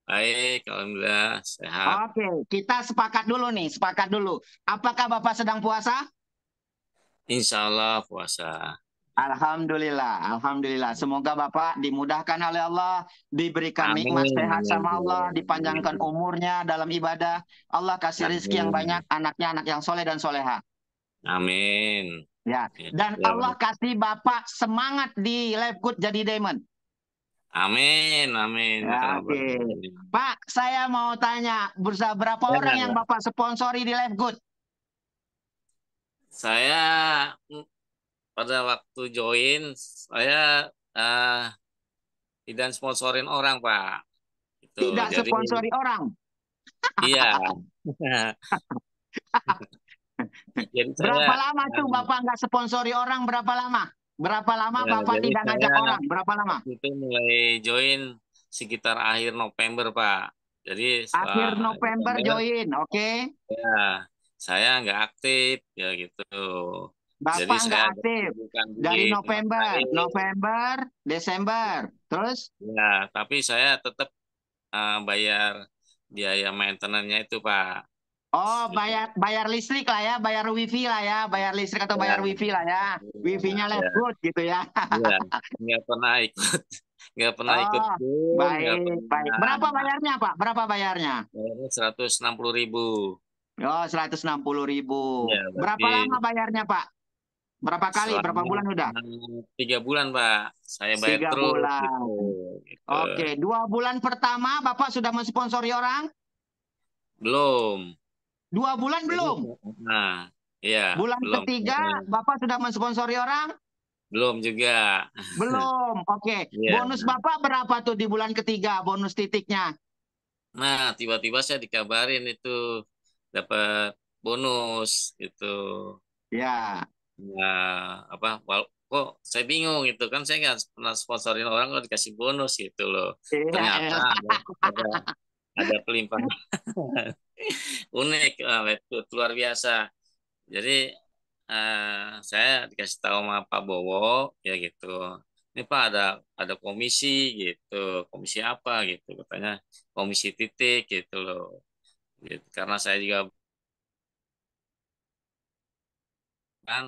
Baik, alhamdulillah sehat. Oke, kita sepakat dulu nih, sepakat dulu. Apakah Bapak sedang puasa? Insya Allah puasa. Alhamdulillah, Alhamdulillah. Semoga Bapak dimudahkan oleh Allah, diberikan nikmat Amin, sehat amin, sama Allah, dipanjangkan amin, umurnya dalam ibadah. Allah kasih rezeki yang banyak, amin, anaknya anak yang soleh dan soleha. amin. Ya, Ya, dan ya, Allah kasih Bapak semangat di Good jadi diamond. amin, amin. Ya, oke. Pak, saya mau tanya, berapa orang yang Bapak sponsori di Good? Saya pada waktu join, saya tidak sponsorin orang, Pak. Itu. Tidak Jadi sponsori orang. iya. Jadi saya Berapa lama tuh Bapak nggak sponsori orang? Berapa lama? Berapa lama ya, Bapak jadi tidak ngajak saya orang? Berapa lama? waktu itu mulai join sekitar akhir November, Pak. Jadi setelah Akhir akhir November November join, oke? ya saya nggak aktif ya gitu. Jadi Bapak saya nggak ada aktif kesibukan di dari tempat November, lain. November, Desember, terus Ya, tapi saya tetap bayar biaya maintenance-nya itu, Pak. oh Gitu. bayar bayar listrik lah ya, bayar wifi lah ya, bayar listrik atau bayar Ya, wifi lah ya, ya, wifi-nya ya, Leftwood gitu ya. ya. Nggak pernah ikut, nggak pernah ikut Oh pun, nggak baik baik. pernah. Berapa bayarnya Pak? Berapa bayarnya? Bayarnya 160.000. Oh 160.000. Ya, Berapa berarti lama bayarnya Pak? Berapa kali? Berapa selama bulan udah? 3 bulan, Pak. Saya bayar Tiga terus gitu, bulan. gitu. Oke, 2 bulan pertama Bapak sudah mensponsori orang? Belum. 2 bulan Jadi, belum? nah, iya, Bulan belum. ketiga Bapak sudah mensponsori orang? Belum juga. Belum. Oke. Iya. Bonus Bapak berapa tuh di bulan ketiga? Bonus titiknya? Nah, tiba-tiba saya dikabarin itu dapat bonus gitu. Ya. Nah, apa? Kok saya bingung gitu kan, saya nggak pernah sponsorin orang kok dikasih bonus gitu loh. Iya, Ternyata iya. ada ada pelimpahan unik, itu luar biasa. Jadi saya dikasih tahu sama Pak Bowo ya gitu. Ini Pak ada komisi gitu. Komisi apa gitu katanya, komisi titik gitu loh. Gitu. Karena saya juga kan,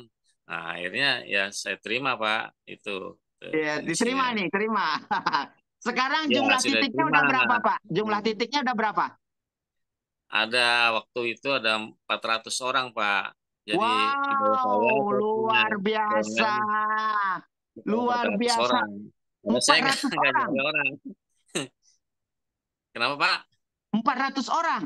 nah akhirnya ya saya terima Pak itu Iya, komisinya. diterima nih, terima. Sekarang Ya jumlah sudah titiknya terima. udah berapa, Pak? Jumlah titiknya udah berapa? Ada waktu itu ada 400 orang Pak. Jadi di bawah Wow, saya punya luar biasa. jaringan Luar 400 biasa. orang. Karena saya Empat nggak ratus nggak orang. jaga orang. Kenapa Pak? 400 orang.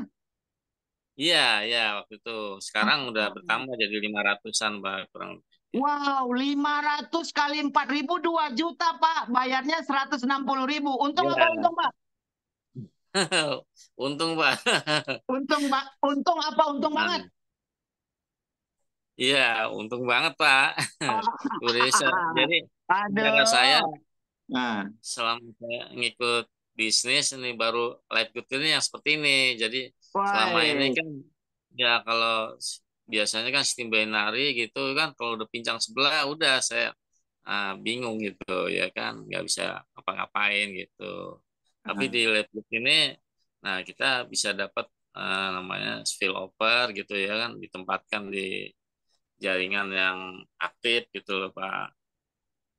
Iya, iya waktu itu. Sekarang udah bertambah jadi 500-an Pak kurang lebih. Wow, 500 kali 4.000 2 juta, Pak. Bayarnya 160.000. Untung apa Iya, untung, Pak? untung Pak. Untung, Pak. Untung apa untung Nah, banget? iya, untung banget Pak. Udah bisa. Jadi cara saya Aduh. Nah, selama saya ngikut bisnis ini baru live good ini yang seperti ini. Jadi selama ini woi. kan ya kalau biasanya kan sistem binary gitu kan, kalau udah pincang sebelah udah saya bingung gitu ya kan, nggak bisa apa-ngapain gitu. Tapi di live good ini, nah kita bisa dapat namanya spillover gitu ya kan, ditempatkan di jaringan yang aktif gitu loh Pak.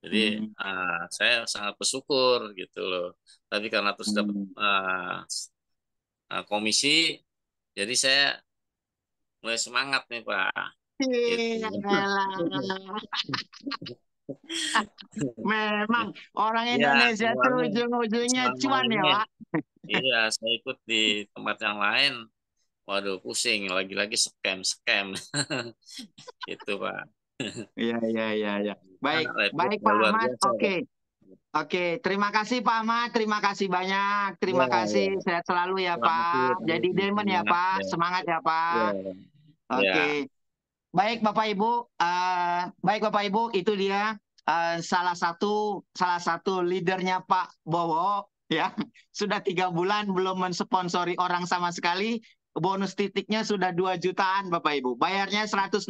Jadi Hmm, saya sangat bersyukur gitu loh. Tapi karena terus dapat hmm. komisi, jadi saya mulai semangat nih Pak. Gitu. Iyalah. Memang orang Iya, Indonesia tuh soalnya ujung-ujungnya selama cuan ya, ini, Pak. iya saya ikut di tempat yang lain, waduh pusing, lagi-lagi scam, scam, itu Pak. Iya, iya, iya, iya. Baik, Nah, Lepit baik nggak Pak luar Ahmad. biasa Oke. Pak. Oke, terima kasih Pak Ahmad, terima kasih banyak, Iya, terima kasih, iya. sehat selalu ya Terima kasih, Pak. kami Jadi Demon ya sama-sama. Pak, Ya, semangat ya Pak. iya, iya. Oke, baik Bapak Ibu, baik Bapak Ibu, itu dia salah satu leadernya Pak Bowo ya. Sudah 3 bulan belum mensponsori orang sama sekali. Bonus titiknya sudah 2 jutaan Bapak Ibu. Bayarnya 160,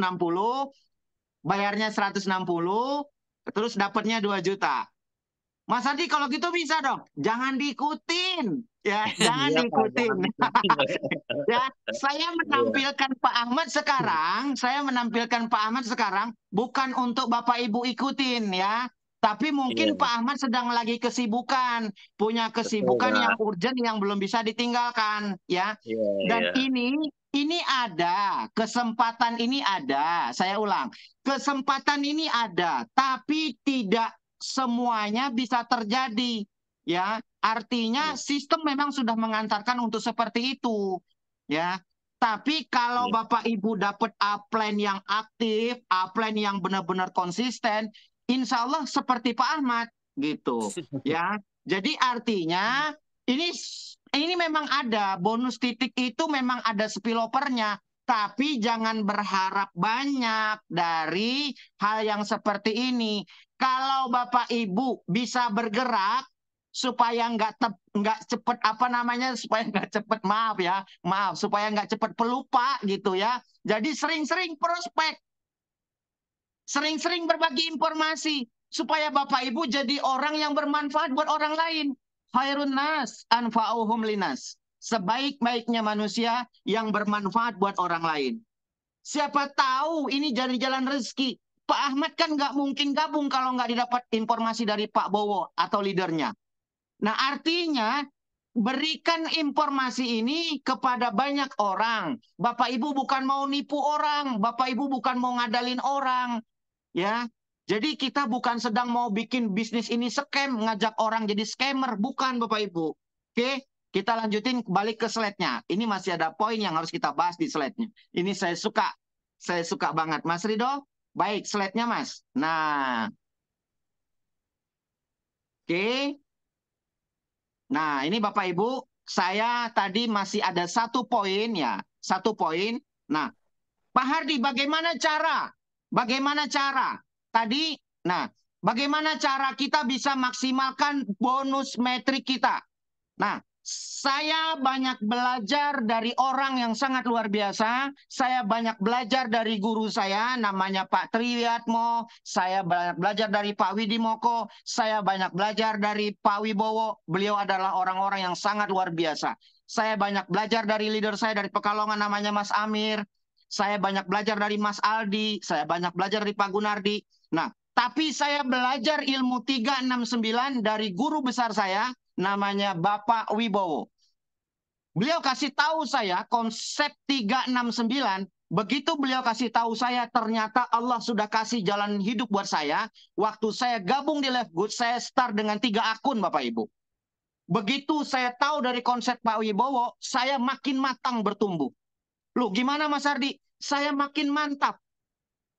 terus dapatnya 2 juta. Mas Adi kalau gitu bisa dong, jangan diikutin, ya, jangan Iya Pak, jangan diikutin. diikutin. Ya, saya Iya, menampilkan Pak Ahmad sekarang, bukan untuk Bapak Ibu ikutin ya, tapi mungkin iya, Pak Ahmad sedang lagi kesibukan, punya betul kesibukan yang Pak. urgent yang belum bisa ditinggalkan ya. Iya, Dan iya. ini ada, kesempatan ini ada. Saya ulang, kesempatan ini ada, tapi tidak semuanya bisa terjadi ya. Artinya Iya, sistem memang sudah mengantarkan untuk seperti itu ya. Tapi kalau iya. Bapak Ibu dapat upline yang aktif, upline yang benar-benar konsisten, insya Allah seperti Pak Ahmad gitu ya. Jadi artinya ini memang ada bonus titik itu memang ada spillovernya, tapi jangan berharap banyak dari hal yang seperti ini. Kalau Bapak Ibu bisa bergerak supaya nggak cepet apa namanya supaya nggak cepet maaf supaya nggak cepet pelupa gitu ya. Jadi sering-sering prospek, sering-sering berbagi informasi supaya Bapak Ibu jadi orang yang bermanfaat buat orang lain. Khairun nas anfa'uhum linas. Sebaik-baiknya manusia yang bermanfaat buat orang lain. Siapa tahu ini jadi jalan rezeki. Pak Ahmad kan nggak mungkin gabung kalau nggak didapat informasi dari Pak Bowo atau leadernya. Nah artinya berikan informasi ini kepada banyak orang. Bapak Ibu bukan mau nipu orang. Bapak Ibu bukan mau ngadalin orang. Ya, jadi kita bukan sedang mau bikin bisnis ini scam, ngajak orang jadi scammer, bukan Bapak Ibu. Oke, kita lanjutin balik ke slide-nya. Ini masih ada poin yang harus kita bahas di slide-nya. Ini saya suka banget, Mas Ridho. Baik, slide-nya Mas. Nah, oke. Nah, ini Bapak Ibu, saya tadi masih ada satu poin ya, satu poin. Nah, Pak Hardi, bagaimana cara? Bagaimana cara? Tadi, nah, bagaimana cara kita bisa maksimalkan bonus metrik kita? Nah, saya banyak belajar dari orang yang sangat luar biasa. Saya banyak belajar dari guru saya, namanya Pak Triwiatmo. Saya banyak belajar dari Pak Widimoko. Saya banyak belajar dari Pak Wibowo. Beliau adalah orang-orang yang sangat luar biasa. Saya banyak belajar dari leader saya dari Pekalongan, namanya Mas Amir. Saya banyak belajar dari Mas Aldi. Saya banyak belajar dari Pak Gunardi. Nah, tapi saya belajar ilmu 369 dari guru besar saya, namanya Bapak Wibowo. Beliau kasih tahu saya konsep 369. Begitu beliau kasih tahu saya, ternyata Allah sudah kasih jalan hidup buat saya. Waktu saya gabung di Live Good, saya start dengan 3 akun Bapak Ibu. Begitu saya tahu dari konsep Pak Wibowo, saya makin matang bertumbuh. Loh gimana Mas Ardi? Saya makin mantap.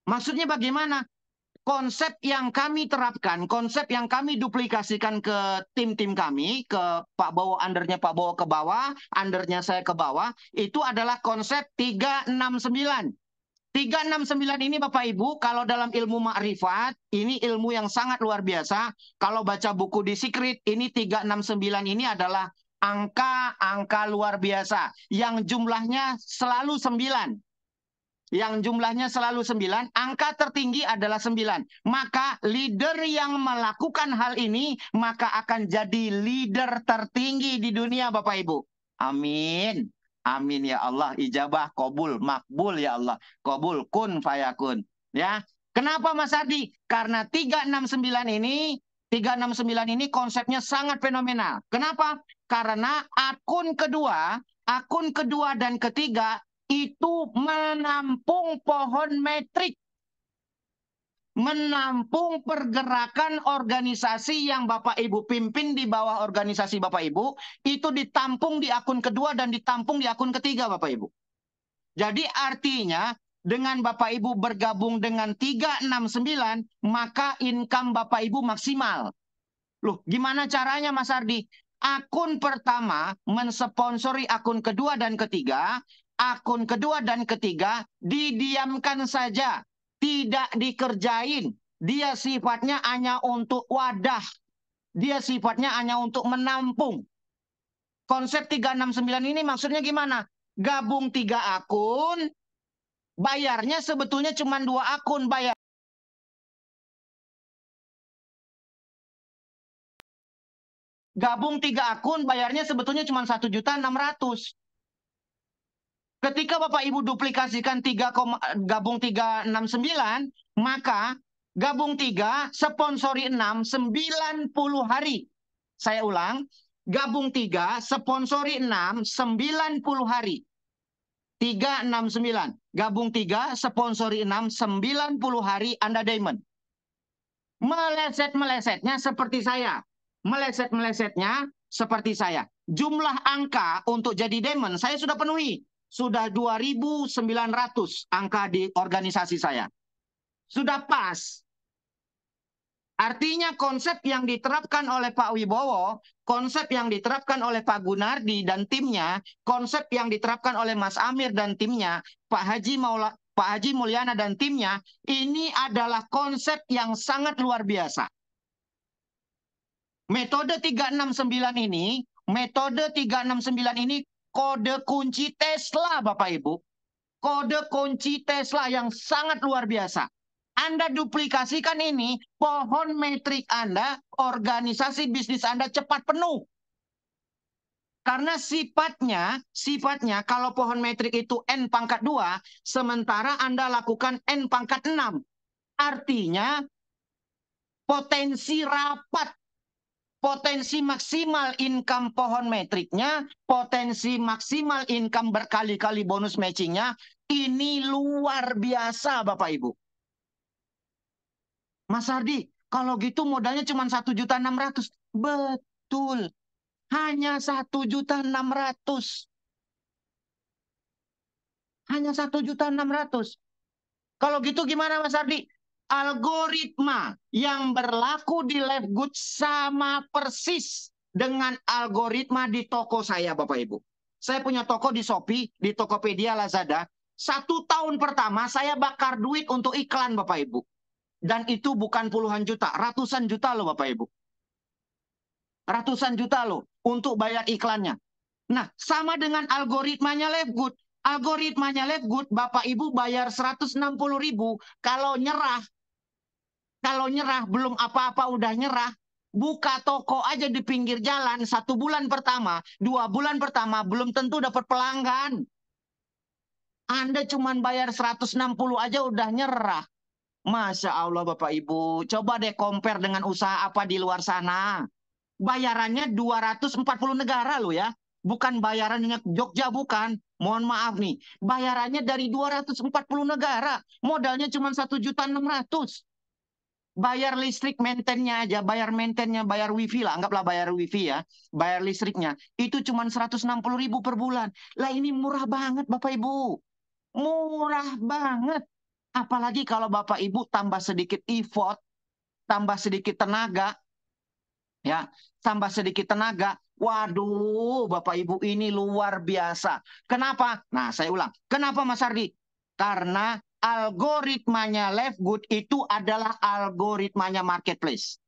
Maksudnya bagaimana? Konsep yang kami terapkan, konsep yang kami duplikasikan ke tim-tim kami, ke Pak Bowo, undernya Pak Bowo ke bawah, undernya saya ke bawah, itu adalah konsep 369. 369 ini Bapak Ibu, kalau dalam ilmu makrifat, ini ilmu yang sangat luar biasa. Kalau baca buku di Secret, ini 369 ini adalah angka-angka luar biasa, yang jumlahnya selalu 9. Yang jumlahnya selalu 9, angka tertinggi adalah 9. Maka leader yang melakukan hal ini, maka akan jadi leader tertinggi di dunia Bapak Ibu. Amin. Amin ya Allah. Ijabah, kabul, makbul ya Allah. Kabul, kun fayakun. Ya. Kenapa Mas Adi? Karena 369 ini konsepnya sangat fenomenal. Kenapa? Karena akun kedua dan ketiga itu menampung pohon metrik, menampung pergerakan organisasi yang Bapak Ibu pimpin di bawah organisasi Bapak Ibu, itu ditampung di akun kedua dan ditampung di akun ketiga Bapak Ibu. Jadi artinya dengan Bapak Ibu bergabung dengan 369, maka income Bapak Ibu maksimal. Loh, gimana caranya Mas Ardi? Akun pertama mensponsori akun kedua dan ketiga, akun kedua dan ketiga didiamkan saja, tidak dikerjain. Dia sifatnya hanya untuk wadah. Dia sifatnya hanya untuk menampung. Konsep 369 ini maksudnya gimana? Gabung 3 akun, bayarnya sebetulnya cuma 2 akun bayar. Gabung 3 akun, bayarnya sebetulnya cuma 1.600.000. Ketika Bapak Ibu duplikasikan gabung 369, maka gabung 3, sponsori 6, 90 hari. Saya ulang, gabung 3, sponsori 6, 90 hari. 369. Gabung 3, sponsori 6, 90 hari Anda diamond. Meleset-melesetnya seperti saya. Meleset-melesetnya seperti saya. Jumlah angka untuk jadi diamond saya sudah penuhi. Sudah 2.900 angka di organisasi saya. Sudah pas. Artinya konsep yang diterapkan oleh Pak Wibowo, konsep yang diterapkan oleh Pak Gunardi dan timnya, konsep yang diterapkan oleh Mas Amir dan timnya, Pak Haji Mulyana dan timnya, ini adalah konsep yang sangat luar biasa. Metode 369 ini kode kunci Tesla, Bapak Ibu. Kode kunci Tesla yang sangat luar biasa. Anda duplikasikan ini, pohon metrik Anda, organisasi bisnis Anda cepat penuh. Karena sifatnya kalau pohon metrik itu N pangkat 2, sementara Anda lakukan N pangkat 6. Artinya potensi rapat, potensi maksimal income pohon metriknya, potensi maksimal income berkali-kali bonus matchingnya, ini luar biasa Bapak Ibu. Mas Ardi, kalau gitu modalnya cuma 1.600.000. Betul. Hanya 1.600.000. Hanya 1.600.000. Kalau gitu gimana Mas Ardi? Algoritma yang berlaku di Leftgood sama persis dengan algoritma di toko saya, Bapak Ibu. Saya punya toko di Shopee, di Tokopedia, Lazada. 1 tahun pertama saya bakar duit untuk iklan, Bapak Ibu. Dan itu bukan puluhan juta, ratusan juta loh Bapak Ibu. Ratusan juta loh untuk bayar iklannya. Nah, sama dengan algoritmanya Leftgood. Algoritmanya Leftgood, Bapak Ibu bayar 160.000. Kalau nyerah, belum apa-apa udah nyerah. Buka toko aja di pinggir jalan 1 bulan pertama, 2 bulan pertama belum tentu dapat pelanggan. Anda cuma bayar 160 aja udah nyerah. Masya Allah Bapak Ibu, coba deh compare dengan usaha apa di luar sana. Bayarannya 240 negara loh ya. Bukan bayarannya Jogja, bukan. Mohon maaf nih, bayarannya dari 240 negara. Modalnya cuma 1.600.000. Bayar listrik maintenance aja, bayar maintenance, bayar wifi lah, anggaplah bayar wifi ya. Bayar listriknya, itu cuma 160.000 per bulan. Lah ini murah banget Bapak Ibu. Murah banget. Apalagi kalau Bapak Ibu tambah sedikit effort, tambah sedikit tenaga, ya, tambah sedikit tenaga. Waduh, Bapak Ibu ini luar biasa. Kenapa? Nah, saya ulang. Kenapa Mas Ardi? Karena algoritmanya Leftgood itu adalah algoritmanya marketplace.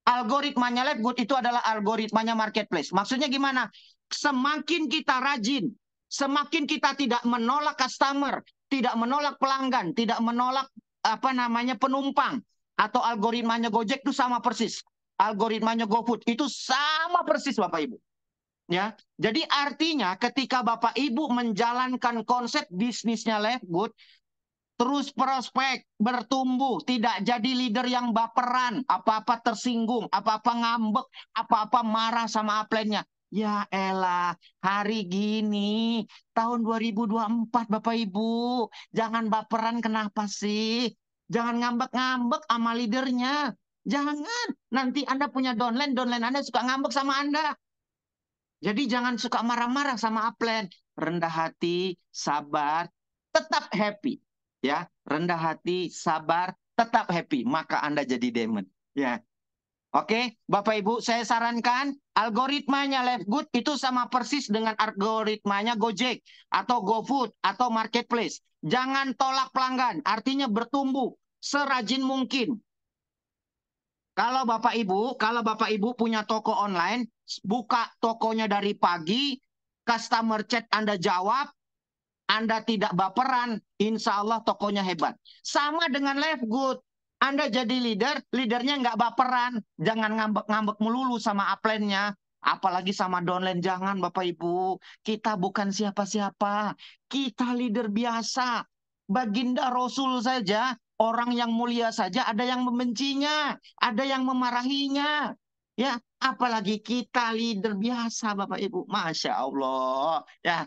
Algoritmanya Leftgood itu adalah algoritmanya marketplace. Maksudnya gimana? Semakin kita rajin, semakin kita tidak menolak customer, tidak menolak pelanggan, tidak menolak penumpang, atau algoritmanya Gojek itu sama persis. Algoritmanya GoFood itu sama persis Bapak Ibu. Ya, jadi artinya ketika Bapak Ibu menjalankan konsep bisnisnya Leftgood, terus prospek, bertumbuh, tidak jadi leader yang baperan, apa-apa tersinggung, apa-apa ngambek, apa-apa marah sama upline-nya. Ya elah, hari gini, tahun 2024 Bapak Ibu, jangan baperan kenapa sih? Jangan ngambek-ngambek sama leadernya. Jangan, nanti Anda punya downline Anda suka ngambek sama Anda. Jadi jangan suka marah-marah sama upline. Rendah hati, sabar, tetap happy. Ya, rendah hati, sabar, tetap happy, maka Anda jadi diamond. Ya. Oke, Bapak Ibu, saya sarankan algoritmanya Leftgood itu sama persis dengan algoritmanya Gojek atau GoFood atau Marketplace. Jangan tolak pelanggan, artinya bertumbuh serajin mungkin. Kalau Bapak Ibu punya toko online, buka tokonya dari pagi, customer chat Anda jawab, Anda tidak baperan, insya Allah tokonya hebat. Sama dengan Leftgood. Anda jadi leadernya nggak baperan. Jangan ngambek-ngambek melulu sama upline-nya. Apalagi sama downline. Jangan Bapak Ibu. Kita bukan siapa-siapa. Kita leader biasa. Baginda Rasul saja, orang yang mulia saja ada yang membencinya. Ada yang memarahinya. Ya, apalagi kita leader biasa Bapak Ibu. Masya Allah. Ya,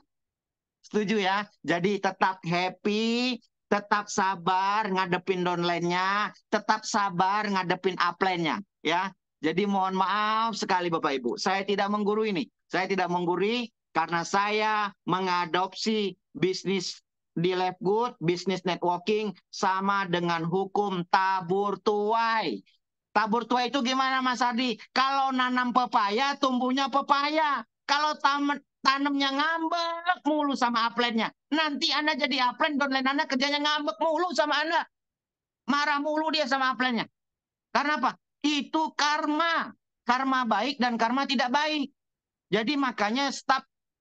setuju ya? Jadi tetap happy, tetap sabar ngadepin downline-nya, tetap sabar ngadepin upline-nya, ya. Jadi mohon maaf sekali Bapak Ibu, saya tidak menggurui ini. Saya tidak menggurui karena saya mengadopsi bisnis di Leftgood, bisnis networking sama dengan hukum tabur tuai. Tabur tua itu gimana Mas Ardi? Kalau nanam pepaya, tumbuhnya pepaya. Kalau tanamnya ngambek mulu sama upline-nya. Nanti Anda jadi upline, downline Anda kerjanya ngambek mulu sama Anda. Marah mulu dia sama upline-nya. Karena apa? Itu karma. Karma baik dan karma tidak baik. Jadi makanya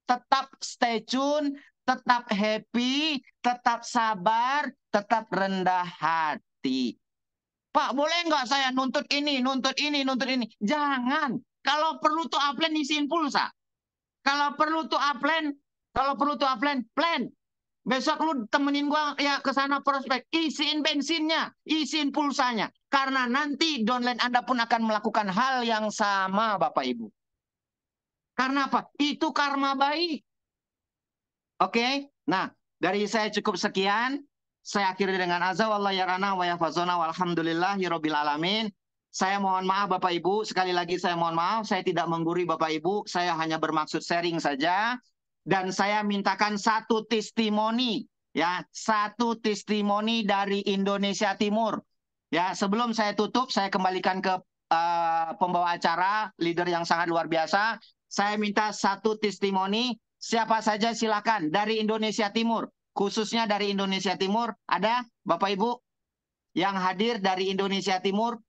tetap stay tune, tetap happy, tetap sabar, tetap rendah hati. Pak, boleh nggak saya nuntut ini, nuntut ini, nuntut ini? Jangan. Kalau perlu tuh upline isiin pulsa. Kalau perlu tuh upline, plan. Besok lu temenin gua ya ke sana prospek, isiin bensinnya, isiin pulsanya. Karena nanti downline Anda pun akan melakukan hal yang sama, Bapak Ibu. Karena apa? Itu karma baik. Oke? Nah, dari saya cukup sekian. Saya akhiri dengan azza wallahi yarana wa yahfazuna walhamdulillahirabbil alamin. Saya mohon maaf Bapak Ibu, sekali lagi saya mohon maaf, saya tidak menggurui Bapak Ibu, saya hanya bermaksud sharing saja. Dan saya mintakan satu testimoni, ya, satu testimoni dari Indonesia Timur. Ya, sebelum saya tutup, saya kembalikan ke pembawa acara, leader yang sangat luar biasa. Saya minta satu testimoni, siapa saja silakan dari Indonesia Timur, khususnya dari Indonesia Timur. Ada Bapak Ibu yang hadir dari Indonesia Timur?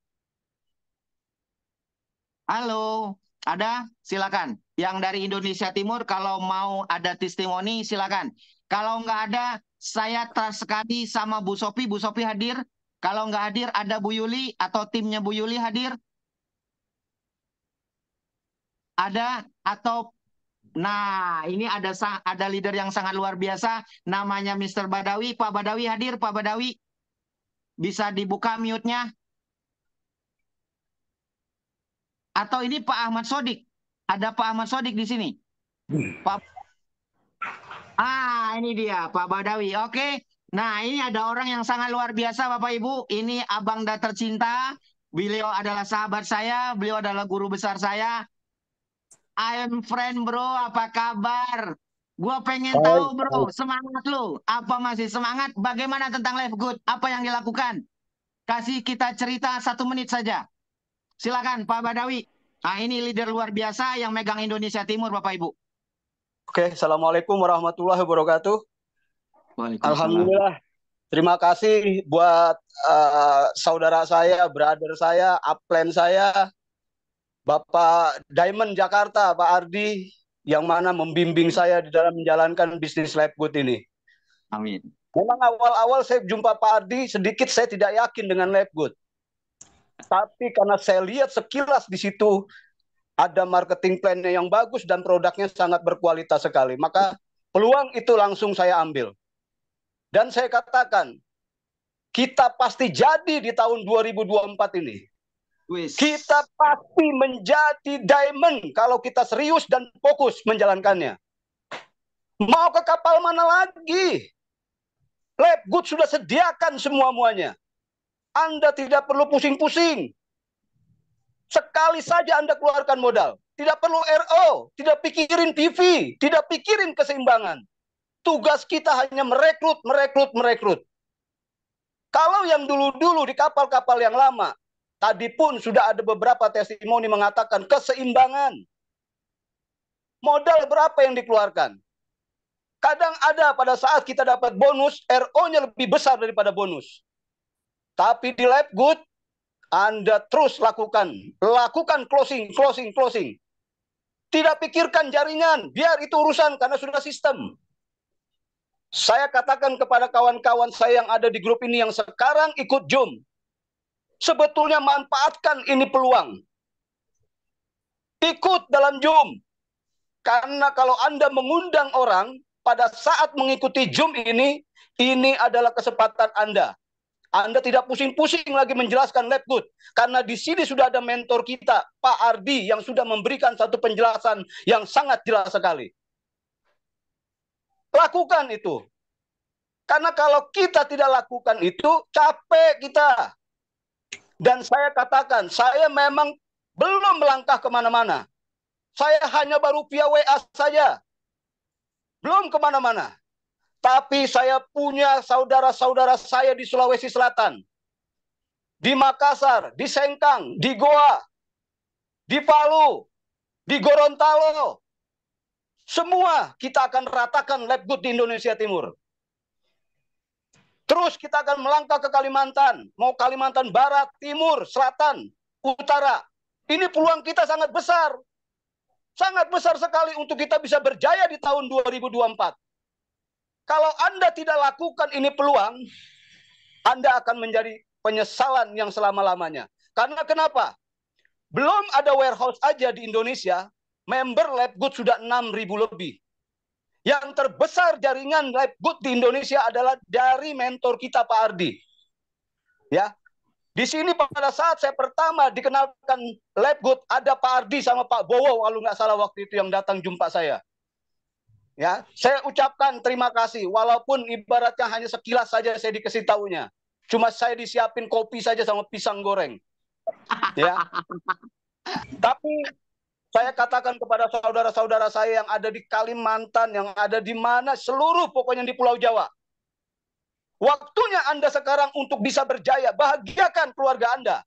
Halo, ada? Silakan. Yang dari Indonesia Timur kalau mau ada testimoni silakan. Kalau nggak ada, saya trust sekali sama Bu Sophie. Bu Sophie hadir. Kalau nggak hadir, ada Bu Yuli atau timnya Bu Yuli hadir? Ada atau nah, ini ada leader yang sangat luar biasa, namanya Mr. Badawi. Pak Badawi hadir, Pak Badawi. Bisa dibuka mute-nya. Atau ini Pak Ahmad Sodik. Ada Pak Ahmad Sodik di sini. Pak ini dia Pak Badawi. Oke. Nah, ini ada orang yang sangat luar biasa Bapak Ibu. Ini Abang Da tercinta. Beliau adalah sahabat saya, beliau adalah guru besar saya. I am friend bro, apa kabar? Gua pengen tahu bro, semangat lu. Apa masih semangat? Bagaimana tentang Live Good? Apa yang dilakukan? Kasih kita cerita 1 menit saja. Silakan Pak Badawi. Nah, ini leader luar biasa yang megang Indonesia Timur Bapak Ibu. Oke, Assalamualaikum warahmatullahi wabarakatuh. Waalaikumsalam. Alhamdulillah. Terima kasih buat saudara saya, brother saya, upline saya, Bapak Diamond Jakarta, Pak Ardi, yang mana membimbing saya di dalam menjalankan bisnis Live Good ini. Amin. Memang awal-awal saya jumpa Pak Ardi, sedikit saya tidak yakin dengan Live Good. Tapi karena saya lihat sekilas di situ ada marketing plan-nya yang bagus dan produknya sangat berkualitas sekali. Maka peluang itu langsung saya ambil. Dan saya katakan, kita pasti jadi di tahun 2024 ini. Kita pasti menjadi diamond kalau kita serius dan fokus menjalankannya. Mau ke kapal mana lagi? Live Good sudah sediakan semua-muanya. Anda tidak perlu pusing-pusing. Sekali saja Anda keluarkan modal. Tidak perlu RO, tidak pikirin PV, tidak pikirin keseimbangan. Tugas kita hanya merekrut. Kalau yang dulu-dulu di kapal-kapal yang lama, tadi pun sudah ada beberapa testimoni mengatakan keseimbangan. Modal berapa yang dikeluarkan? Kadang ada pada saat kita dapat bonus, RO-nya lebih besar daripada bonus. Tapi di Live Good, Anda terus lakukan closing. Tidak pikirkan jaringan, biar itu urusan karena sudah sistem. Saya katakan kepada kawan-kawan saya yang ada di grup ini yang sekarang ikut Zoom, sebetulnya manfaatkan ini peluang. Ikut dalam Zoom. Karena kalau Anda mengundang orang pada saat mengikuti Zoom ini adalah kesempatan Anda. Anda tidak pusing-pusing lagi menjelaskan Live Good. Karena di sini sudah ada mentor kita, Pak Ardi, yang sudah memberikan satu penjelasan yang sangat jelas sekali. Lakukan itu. Karena kalau kita tidak lakukan itu, capek kita. Dan saya katakan, saya memang belum melangkah kemana-mana. Saya hanya baru via WA saja. Belum kemana-mana. Tapi saya punya saudara-saudara saya di Sulawesi Selatan. di Makassar, di Sengkang, di Goa, di Palu, di Gorontalo. Semua kita akan ratakan Labgood di Indonesia Timur. Terus kita akan melangkah ke Kalimantan, mau Kalimantan Barat, Timur, Selatan, Utara. Ini peluang kita sangat besar. Sangat besar sekali untuk kita bisa berjaya di tahun 2024. Kalau Anda tidak lakukan ini peluang, Anda akan menjadi penyesalan yang selama-lamanya. Karena kenapa? Belum ada warehouse aja di Indonesia, member Labgood sudah 6.000 lebih. Yang terbesar jaringan Labgood di Indonesia adalah dari mentor kita Pak Ardi. Ya. Di sini pada saat saya pertama dikenalkan Labgood, ada Pak Ardi sama Pak Bowo kalau nggak salah waktu itu yang datang jumpa saya. Ya, saya ucapkan terima kasih walaupun ibaratnya hanya sekilas saja saya dikasih tahunya. Cuma saya disiapin kopi saja sama pisang goreng. Ya. Tapi saya katakan kepada saudara-saudara saya yang ada di Kalimantan, yang ada di mana, seluruh pokoknya di Pulau Jawa. Waktunya Anda sekarang untuk bisa berjaya, bahagiakan keluarga Anda.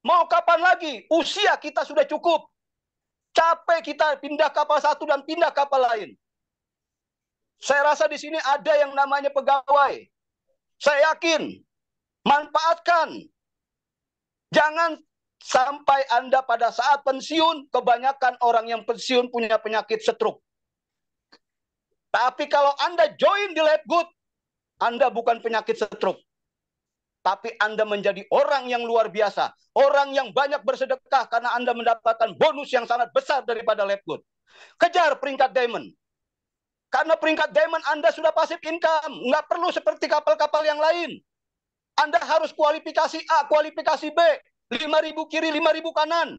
Mau kapan lagi? Usia kita sudah cukup. Capek kita pindah kapal satu dan pindah kapal lain. Saya rasa di sini ada yang namanya pegawai. Saya yakin, manfaatkan. Jangan sampai Anda pada saat pensiun, kebanyakan orang yang pensiun punya penyakit stroke. Tapi kalau Anda join di Labgood, Anda bukan penyakit stroke. Tapi Anda menjadi orang yang luar biasa. Orang yang banyak bersedekah karena Anda mendapatkan bonus yang sangat besar daripada Labgood. Kejar peringkat diamond. Karena peringkat diamond Anda sudah passive income. Nggak perlu seperti kapal-kapal yang lain. Anda harus kualifikasi A, kualifikasi B. 5.000 kiri, 5.000 kanan.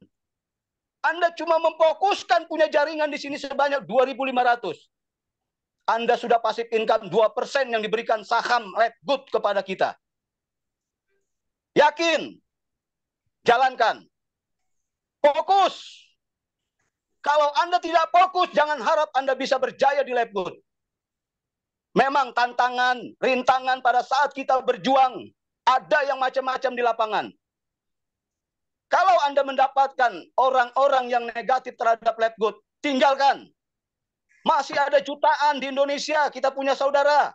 Anda cuma memfokuskan punya jaringan di sini sebanyak 2.500. Anda sudah passive income 2% yang diberikan saham Labgood kepada kita. Yakin? Jalankan. Fokus. Kalau Anda tidak fokus, jangan harap Anda bisa berjaya di Labgood. Memang tantangan, rintangan pada saat kita berjuang, ada yang macam-macam di lapangan. Kalau Anda mendapatkan orang-orang yang negatif terhadap Labgood, tinggalkan. Masih ada jutaan di Indonesia, kita punya saudara.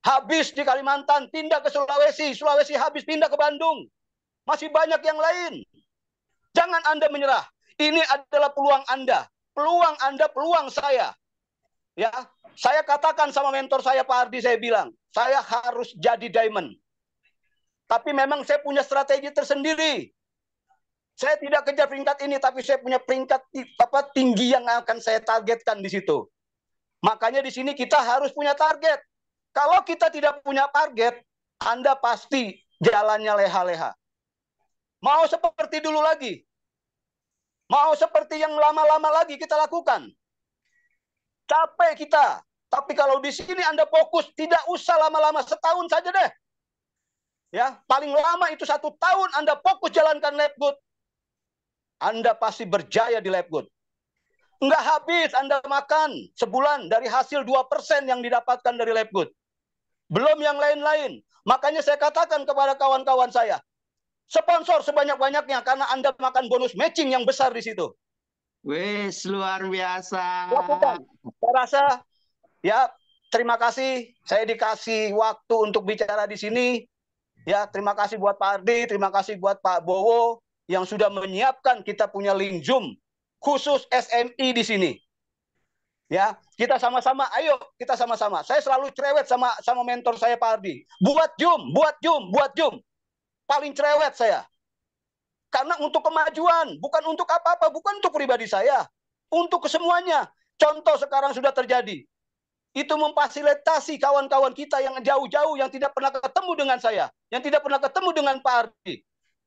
Habis di Kalimantan, pindah ke Sulawesi. Sulawesi habis, pindah ke Bandung. Masih banyak yang lain. Jangan Anda menyerah. Ini adalah peluang Anda. Peluang Anda, peluang saya. Ya, saya katakan sama mentor saya Pak Ardi, saya bilang, saya harus jadi diamond. Tapi memang saya punya strategi tersendiri. Saya tidak kejar peringkat ini, tapi saya punya peringkat tinggi yang akan saya targetkan di situ. Makanya di sini kita harus punya target. Kalau kita tidak punya target, Anda pasti jalannya leha-leha. Mau seperti dulu lagi? Mau seperti yang lama-lama lagi kita lakukan? Capek kita. Tapi kalau di sini Anda fokus, tidak usah lama-lama, setahun saja deh. Ya, paling lama itu 1 tahun Anda fokus jalankan Labgood. Anda pasti berjaya di Labgood. Enggak habis Anda makan sebulan dari hasil 2% yang didapatkan dari Labgood. Belum yang lain-lain. Makanya saya katakan kepada kawan-kawan saya, sponsor sebanyak-banyaknya karena Anda makan bonus matching yang besar di situ. Wes, luar biasa. Lakukan. Saya rasa, ya, terima kasih. Saya dikasih waktu untuk bicara di sini. Ya, terima kasih buat Pak Ardi, terima kasih buat Pak Bowo yang sudah menyiapkan kita punya link Zoom khusus SMI di sini. Ya, kita sama-sama, ayo kita sama-sama. Saya selalu cerewet sama mentor saya Pak Ardi. Buat Zoom, buat Zoom, buat Zoom. Paling cerewet saya. Karena untuk kemajuan, bukan untuk apa-apa, bukan untuk pribadi saya. Untuk kesemuanya. Contoh sekarang sudah terjadi. Itu memfasilitasi kawan-kawan kita yang jauh-jauh, yang tidak pernah ketemu dengan saya. Yang tidak pernah ketemu dengan Pak Ardi.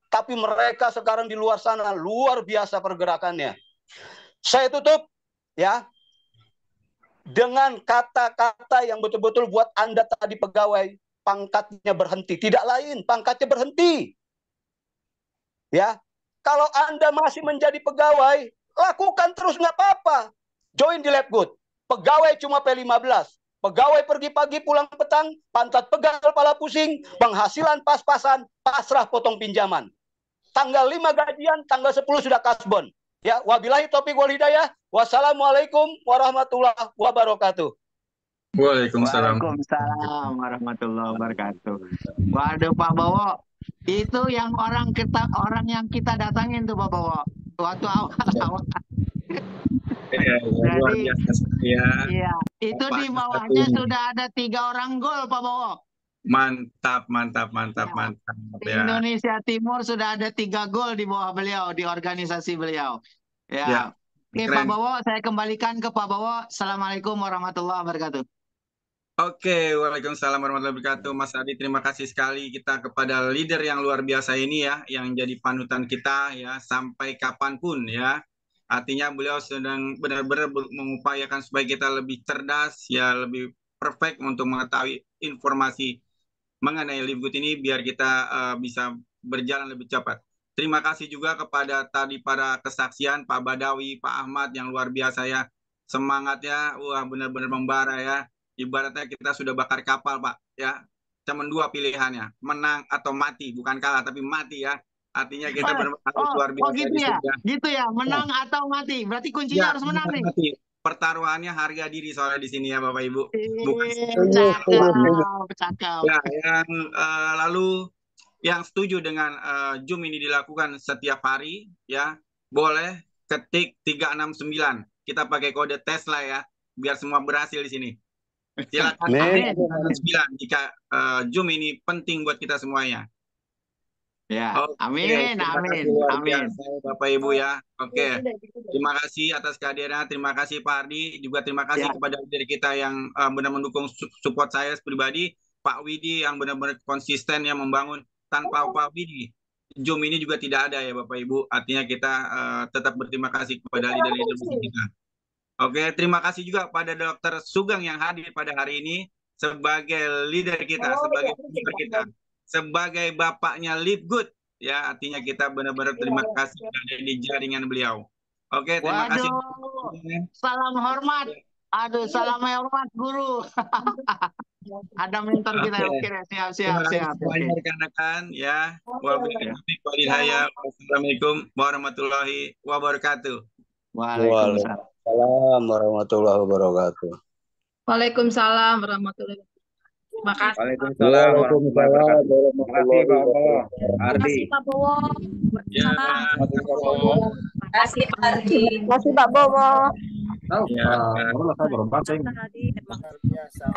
Tapi mereka sekarang di luar sana, luar biasa pergerakannya. Saya tutup, ya, dengan kata-kata yang betul-betul buat Anda tadi pegawai, pangkatnya berhenti. Tidak lain, pangkatnya berhenti. Ya, kalau Anda masih menjadi pegawai, lakukan terus, nggak apa-apa. Join di Labgood. Pegawai cuma P15. pegawai pergi pagi pulang petang, pantat pegal kepala pusing, penghasilan pas-pasan, pasrah potong pinjaman. Tanggal 5 gajian, tanggal 10 sudah kasbon. Ya, wabillahi taufiq wal hidayah. Wassalamualaikum warahmatullahi wabarakatuh. Waalaikumsalam. Waalaikumsalam warahmatullahi wabarakatuh. Waduh Pak Bowo, itu yang orang yang kita datangin tuh Pak Bowo waktu awal-awal. Ya, luar Jadi, biasa ya. iya, itu di bawahnya sudah ada 3 orang gol Pak Bowo. Mantap Di ya. Indonesia Timur sudah ada 3 gol di bawah beliau, di organisasi beliau. Ya, Ya. Oke keren. Pak Bowo, saya kembalikan ke Pak Bowo. Assalamualaikum warahmatullahi wabarakatuh. Oke, waalaikumsalam warahmatullahi wabarakatuh. Mas Adi, terima kasih sekali kita kepada leader yang luar biasa ini ya, yang jadi panutan kita ya sampai kapanpun ya. Artinya beliau sedang benar-benar mengupayakan supaya kita lebih cerdas ya, lebih perfect untuk mengetahui informasi mengenai Livgood ini biar kita bisa berjalan lebih cepat. Terima kasih juga kepada tadi para kesaksian Pak Badawi, Pak Ahmad yang luar biasa ya. Semangatnya wah benar-benar membara ya. Ibaratnya kita sudah bakar kapal Pak ya. Cuma 2 pilihannya, menang atau mati, bukan kalah tapi mati ya. Artinya kita benar-benar luar biasa gitu di ya, surga. gitu ya, menang atau mati. Berarti kuncinya harus menang nih. Mati. Pertaruhannya harga diri soalnya di sini ya Bapak Ibu. Bukan cakep. ya, yang lalu yang setuju dengan Zoom ini dilakukan setiap hari ya, boleh ketik 369. Kita pakai kode Tesla ya, biar semua berhasil di sini. Silakan Amin. 369 jika Zoom ini penting buat kita semuanya. Ya, Oke, amin, terima kasih amin, luar amin. biasa Bapak Ibu ya. Oke, terima kasih atas kehadiran, terima kasih Pak Ardi, juga terima kasih kepada diri kita yang benar mendukung support saya pribadi, Pak Widi yang benar-benar konsisten yang membangun. Tanpa Pak Widi, Zoom ini juga tidak ada ya Bapak Ibu. Artinya kita tetap berterima kasih kepada leader-leader kita. Oke, terima kasih juga pada Dr. Sugeng yang hadir pada hari ini sebagai leader kita, sebagai speaker kita, sebagai bapaknya Livgood ya. Artinya kita benar-benar terima kasih ada di jaringan beliau. Oke, terima kasih. Salam hormat. Aduh, salam hormat guru. Ada mentor kita. Oke, siap. Rekan-rekan ya. Wassalamualaikum warahmatullahi wabarakatuh. Waalaikumsalam. Waalaikumsalam warahmatullahi wabarakatuh. Waalaikumsalam warahmatullahi wabarakatuh. Terima kasih. Waalaikumsalam warahmatullahi wabarakatuh. Terima kasih Pak Bowo. Ardi. Pak Bowo. Ya, Terima kasih Pak Ardi. Terima kasih Pak Bowo. Ya, baru lah saya baru baca ini. Terima kasih.